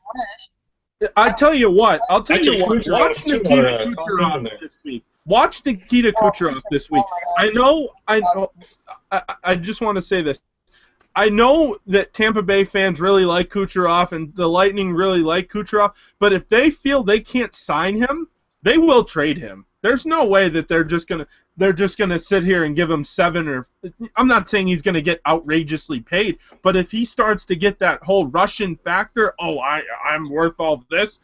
wish. I tell you what. I'll tell I you take what. Kucherov Watch too, Nikita or, toss him in Kucherov there. this week. Watch Nikita Kucherov this week. I know. I just want to say this. I know that Tampa Bay fans really like Kucherov and the Lightning really like Kucherov, but if they feel they can't sign him, they will trade him. There's no way that they're just gonna sit here and give him 7 or. I'm not saying he's gonna get outrageously paid, but if he starts to get that whole Russian factor, I'm worth all this.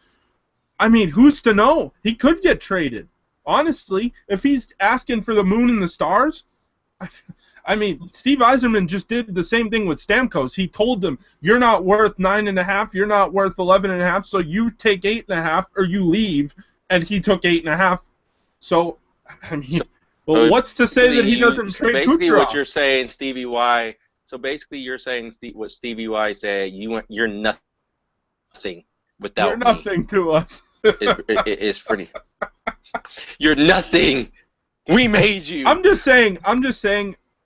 I mean, who's to know? He could get traded. Honestly, if he's asking for the moon and the stars, I mean, Steve Yzerman just did the same thing with Stamkos. He told them, "You're not worth 9.5. You're not worth 11.5. So you take 8.5, or you leave." And he took 8.5. So, I mean, well, what's to say that he doesn't trade basically Kucherov? What you're saying, Stevie Y. So basically, you're saying what Stevie Y said. You're nothing without You're nothing to us. It's pretty. You're nothing. We made you. I'm just saying.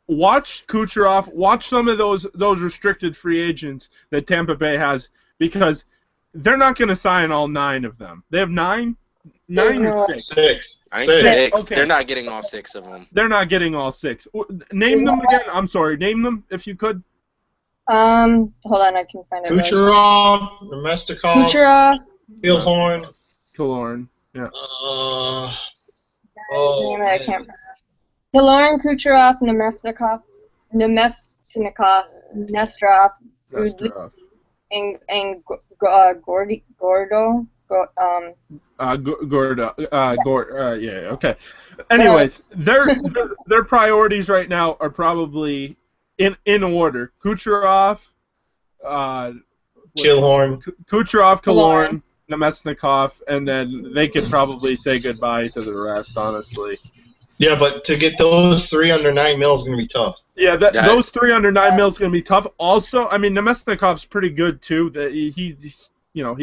Watch Kucherov. Watch some of those restricted free agents that Tampa Bay has, because they're not going to sign all 9 of them. They have 9 or 6. 6. I think 6. Okay. They're not getting all 6 of them. They're not getting all 6. Name them again. I'm sorry. Name them if you could. Hold on, I can find it. Kucherov, Nemestikov, Kucherov, Killorn. Yeah. name that I can't pronounce. Killorn, Kucherov, Nemestikov, Nesterov, and Gordo. Yeah. Okay. Anyways, their priorities right now are probably in order: Kucherov, Killorn, Killorn, Nemesnikov, and then they could probably say goodbye to the rest. Honestly. Yeah, but to get those 3 under 9 mil is going to be tough. Yeah, those 3 under 9 mil is going to be tough. Also, I mean, Nemesnikov's pretty good too. He's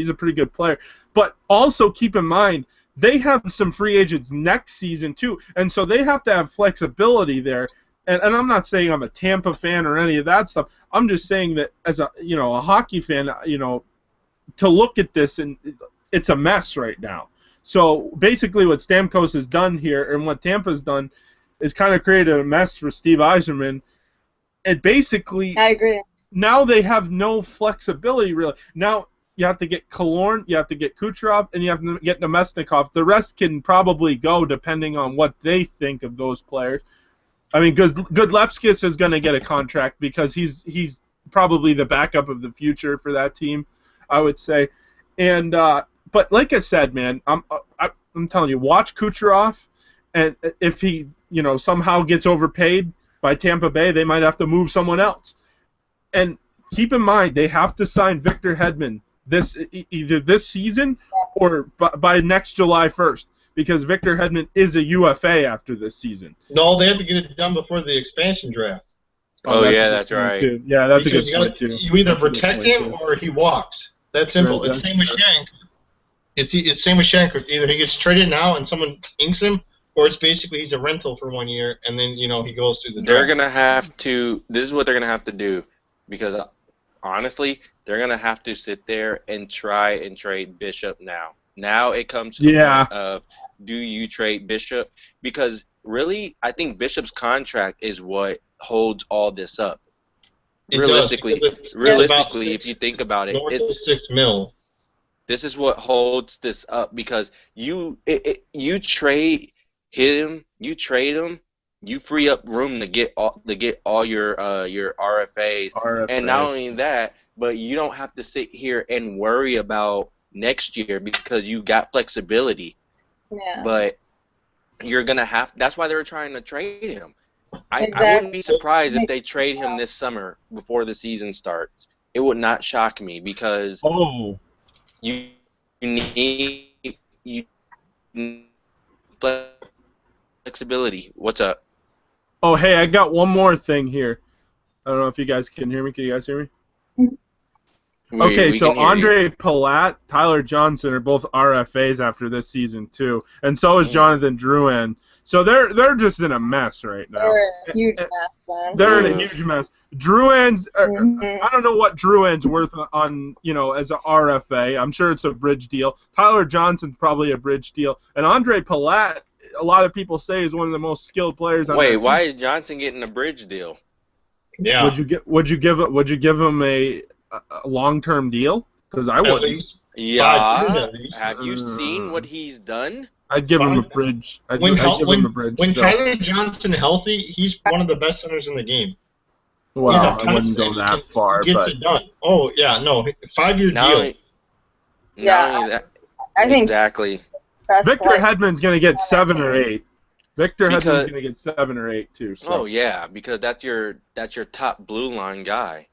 a pretty good player. But also keep in mind, they have some free agents next season too, and so they have to have flexibility there. And I'm not saying I'm a Tampa fan or any of that stuff. I'm just saying that as a hockey fan, to look at this, and it's a mess right now. So basically what Stamkos has done here and what Tampa's done is kind of created a mess for Steve Yzerman. And basically, I agree. Now they have no flexibility, really. Now you have to get Killorn, you have to get Kucherov, and you have to get Nemesnikov. The rest can probably go depending on what they think of those players. I mean, Godlevskis is going to get a contract because he's probably the backup of the future for that team, I would say. And but like I said, man, I'm telling you, watch Kucherov, and if he somehow gets overpaid by Tampa Bay, they might have to move someone else. And keep in mind, they have to sign Victor Hedman either this season or by next July 1st, because Victor Hedman is a UFA after this season. No, they have to get it done before the expansion draft. Oh yeah, that's right. Too. Yeah, that's because a good point too. You either protect him or he walks. That's simple. It's same with Shank. It's same with Shank. Either he gets traded now and someone inks him, or it's basically he's a rental for 1 year and then he goes through the draft. They're gonna have to. This is what they're gonna have to do, because honestly, they're gonna have to sit there and try and trade Bishop now. Now it comes to the point of, do you trade Bishop? Because really, I think Bishop's contract is what holds all this up. Realistically, if you think about it, it's $6 million. This is what holds this up, because you trade him, you free up room to get all your RFAs, and not only that, but you don't have to sit here and worry about next year because you got flexibility. Yeah. But you're gonna have. That's why they were trying to trade him. I wouldn't be surprised if they trade him this summer before the season starts. It would not shock me, because you need flexibility. What's up? Oh, hey, I got one more thing here. I don't know if you guys can hear me. Can you guys hear me? Okay, so Andre Palat, Tyler Johnson are both RFAs after this season too, and so is Jonathan Drouin. So they're just in a mess right now. They're in a huge mess, then. They're in a huge mess. Drouin's, I don't know what Drouin's worth on as an RFA. I'm sure it's a bridge deal. Tyler Johnson's probably a bridge deal, and Andre Palat, a lot of people say, is one of the most skilled players. Wait, why is Johnson getting a bridge deal? Yeah. Would you give him a long-term deal? Because I wouldn't. Yeah. Have you seen what he's done? I'd give him a bridge. I'd give him a bridge. When Tyler Johnson healthy, he's one of the best centers in the game. Well, I wouldn't go that far. He gets it done. Oh yeah, no, 5-year deal. I think exactly. Victor Hedman's going to get 7 or 8. Victor Because Hedman's going to get 7 or 8 too. So. oh yeah, because that's your top blue line guy.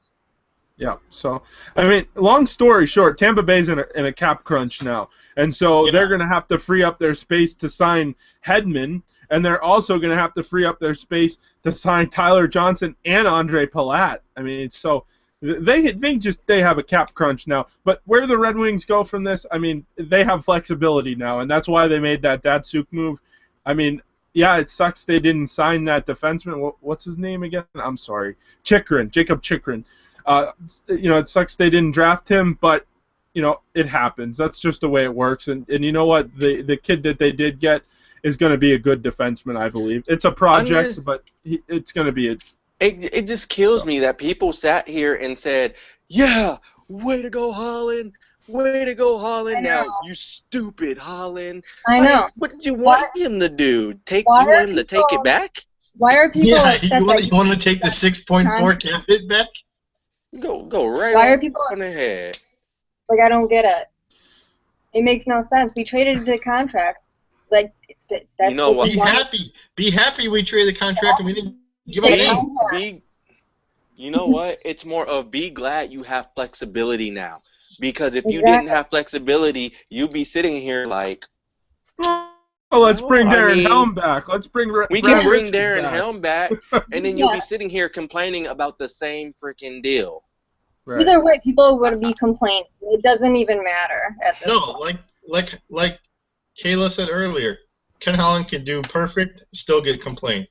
Yeah, so, I mean, long story short, Tampa Bay's in a cap crunch now. And so they're going to have to free up their space to sign Hedman, and they're also going to have to free up their space to sign Tyler Johnson and Andre Palat. I mean, so they have a cap crunch now. But where the Red Wings go from this, I mean, they have flexibility now, and that's why they made that Datsuk move. I mean, yeah, it sucks they didn't sign that defenseman. What's his name again? I'm sorry. Jacob Chychrun. It sucks they didn't draft him, but, it happens. That's just the way it works. And you know what? The kid that they did get is going to be a good defenseman, I believe. It's a project, but it's going to be a... It just kills me that people sat here and said, yeah, way to go, Holland. Way to go, Holland. Now, you stupid Holland. I know. What did you want him to do? You want him to take it back? Why are people upset you want to take the 6.4 cap hit back? Go right Why are people on ahead. Like, I don't get it. It makes no sense. We traded the contract. Like, that's you know what? Be happy we traded the contract and we didn't give up anything. You know what? It's more of be glad you have flexibility now. Because if you didn't have flexibility, you'd be sitting here like... Oh, let's bring Darren Helm back. Let's bring We can bring Darren Helm back, and then you'll be sitting here complaining about the same freaking deal. Right. Either way, people would be complaining. It doesn't even matter at this point. like Kayla said earlier, Ken Holland can do perfect, still get complained.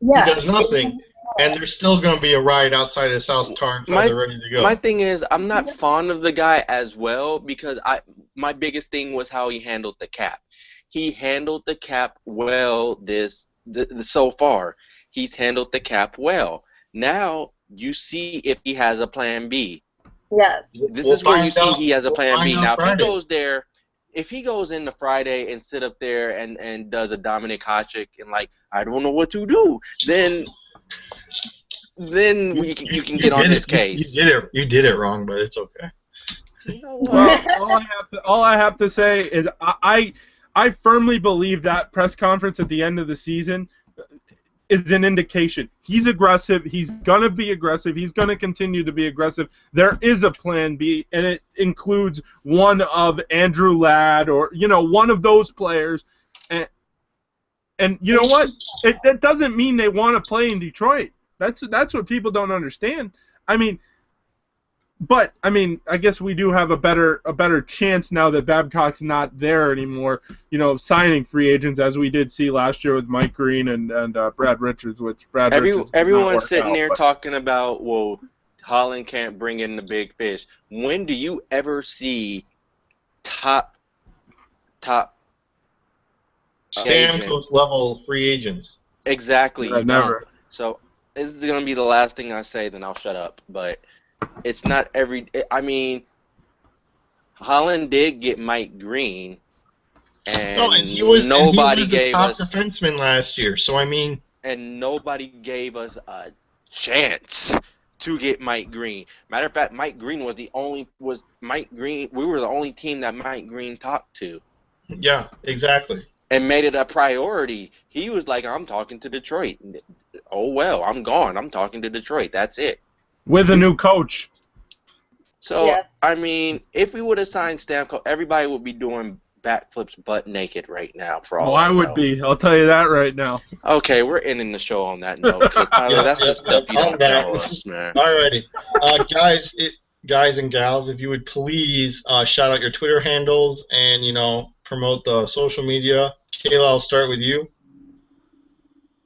Yeah. He does nothing, and there's still going to be a riot outside his house tar until they're ready to go. My thing is, I'm not fond of the guy as well because my biggest thing was how he handled the cap. He handled the cap well so far. He's handled the cap well. Now you see if he has a plan B. Yes. This is where you see he has a plan B. Now if he goes into Friday and sit up there and does a Dominic Hasek and like I don't know what to do, then you can get on his case. You did it wrong, but it's okay. You know what? Well, all I have to say is I firmly believe that press conference at the end of the season is an indication. He's aggressive. He's going to be aggressive. He's going to continue to be aggressive. There is a plan B, and it includes one of Andrew Ladd or, one of those players. And you know what? That doesn't mean they want to play in Detroit. That's what people don't understand. But I guess we do have a better chance now that Babcock's not there anymore. Signing free agents as we did see last year with Mike Green and Brad Richards, which Richards everyone's sitting there talking about Holland can't bring in the big fish. When do you ever see top Stamkos level free agents? Exactly. Never. So this is gonna be the last thing I say. Then I'll shut up. But. It's not Holland did get Mike Green, and nobody gave us top defenseman last year. So and nobody gave us a chance to get Mike Green. Matter of fact, Mike Green we were the only team that Mike Green talked to. Yeah, exactly. And made it a priority. He was like, "I'm talking to Detroit." Oh well, I'm gone. I'm talking to Detroit. That's it. With a new coach. So, yes. If we would have signed Stamkos, everybody would be doing backflips butt naked right now. I would be. I'll tell you that right now. Okay, we're ending the show on that note. Because, Tyler, that's the stuff you don't tell us, man. Alrighty. Guys and gals, if you would please shout out your Twitter handles and, promote the social media. Kayla, I'll start with you.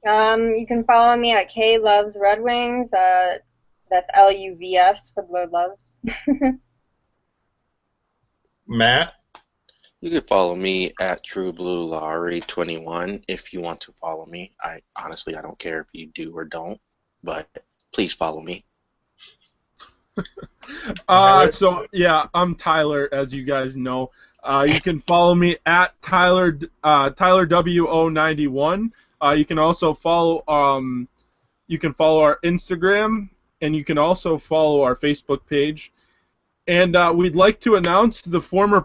You can follow me at K Loves Red Wings. That's LUVS for Lord Loves. Matt? You can follow me at TrueBlueLaurie21 if you want to follow me. I don't care if you do or don't, but please follow me. I'm Tyler, as you guys know. You can follow me at Tyler WO91. You can also follow our Instagram. And you can also follow our Facebook page. And we'd like to announce the former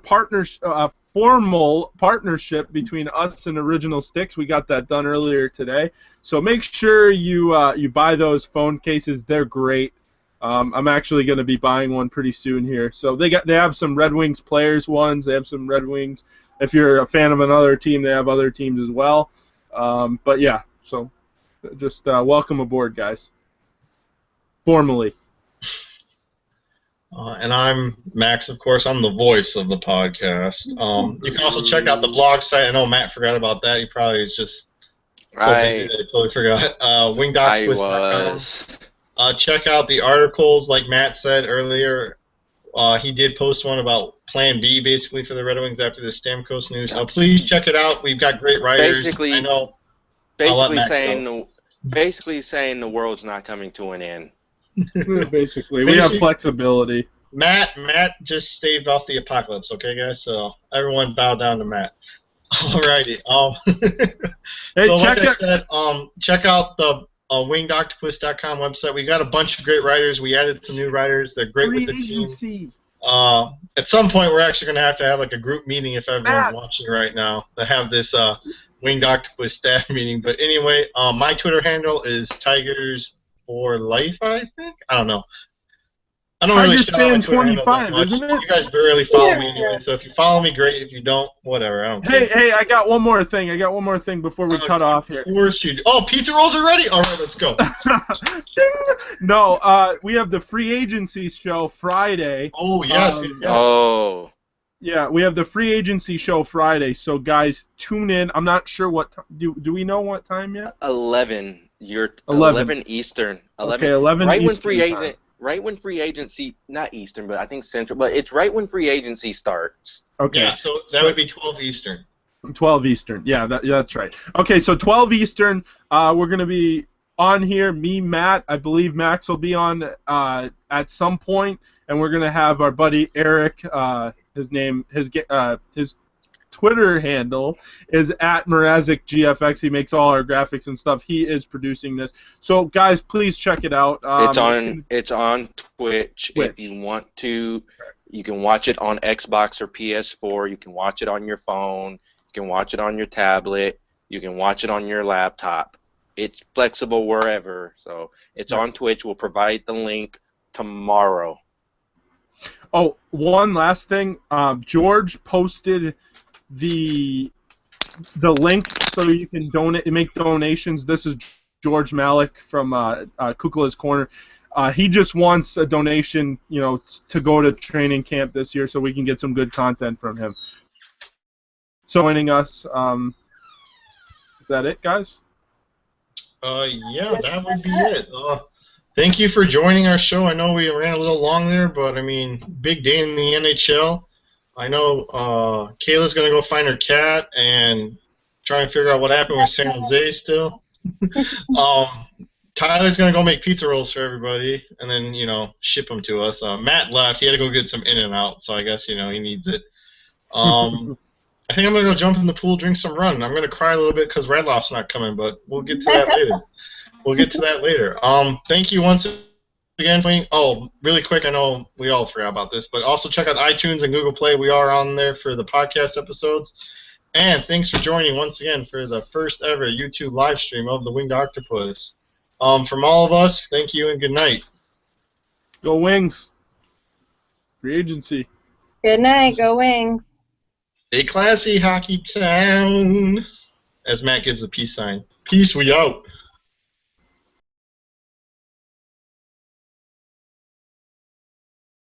formal partnership between us and Original Sticks. We got that done earlier today. So make sure you buy those phone cases. They're great. I'm actually going to be buying one pretty soon here. So they have some Red Wings players ones. They have some Red Wings. If you're a fan of another team, they have other teams as well. But yeah, so just welcome aboard, guys. Formally. And I'm Max, of course. I'm the voice of the podcast. You can also check out the blog site. I know Matt forgot about that. He probably is just so busy that I totally forgot. Wingdoctopus.com. Check out the articles, like Matt said earlier. He did post one about Plan B, basically, for the Red Wings after the Stamkos news. Please check it out. We've got great writers. Basically saying the world's not coming to an end. Basically, we have flexibility. Matt just staved off the apocalypse, okay, guys? So everyone bow down to Matt. Alrighty. Check out the wingdoctopus.com website. We got a bunch of great writers. We added some new writers. They're great with the team. At some point, we're actually going to have like a group meeting if everyone's watching right now to have this Winged Octopus staff meeting. But anyway, my Twitter handle is Tigers for Life, I think. I don't know. I don't really shout out my Twitter handle that much. Isn't it? You guys barely follow me anyway, so if you follow me, great. If you don't, whatever. I don't care. Hey, I got one more thing. Before we cut off here. Of course you do. Oh, pizza rolls are ready? All right, let's go. No, we have the free agency show Friday. Oh, yes. Yeah, we have the free agency show Friday, so guys, tune in. I'm not sure what do we know what time yet? 11. You're 11 Eastern. 11. Okay, 11 right Eastern. Right when free agency, not Eastern, but I think Central, but it's right when free agency starts. Okay. Yeah, so that would be 12 Eastern. 12 Eastern. Yeah, that's right. Okay, so 12 Eastern, we're going to be on here, me, Matt, I believe Max will be on at some point, and we're going to have our buddy Eric, his Twitter handle is @MrazikGFX. He makes all our graphics and stuff. He is producing this. So, guys, please check it out. It's on Twitch. If you want to. You can watch it on Xbox or PS4. You can watch it on your phone. You can watch it on your tablet. You can watch it on your laptop. It's flexible wherever. So it's on Twitch. We'll provide the link tomorrow. Oh, one last thing. George posted the link so you can make donations. This is George Malik from Kukla's Corner. He just wants a donation, to go to training camp this year so we can get some good content from him. So joining us, is that it, guys? Yeah, that would be it. Thank you for joining our show. I know we ran a little long there, but I mean, big day in the NHL. I know Kayla's going to go find her cat and try and figure out what happened with San Jose still. Tyler's going to go make pizza rolls for everybody and then, ship them to us. Matt left. He had to go get some In-N-Out, so I guess, he needs it. I think I'm going to go jump in the pool, drink some rum. I'm going to cry a little bit because Radloff's not coming, but we'll get to that later. Thank you once again. Really quick, I know we all forgot about this, but also check out iTunes and Google Play. We are on there for the podcast episodes. And thanks for joining once again for the first ever YouTube live stream of the Winged Octopus. From all of us, thank you and good night. Go Wings. Free agency. Good night. Go Wings. Stay classy, Hockey Town. As Matt gives the peace sign. Peace, we out.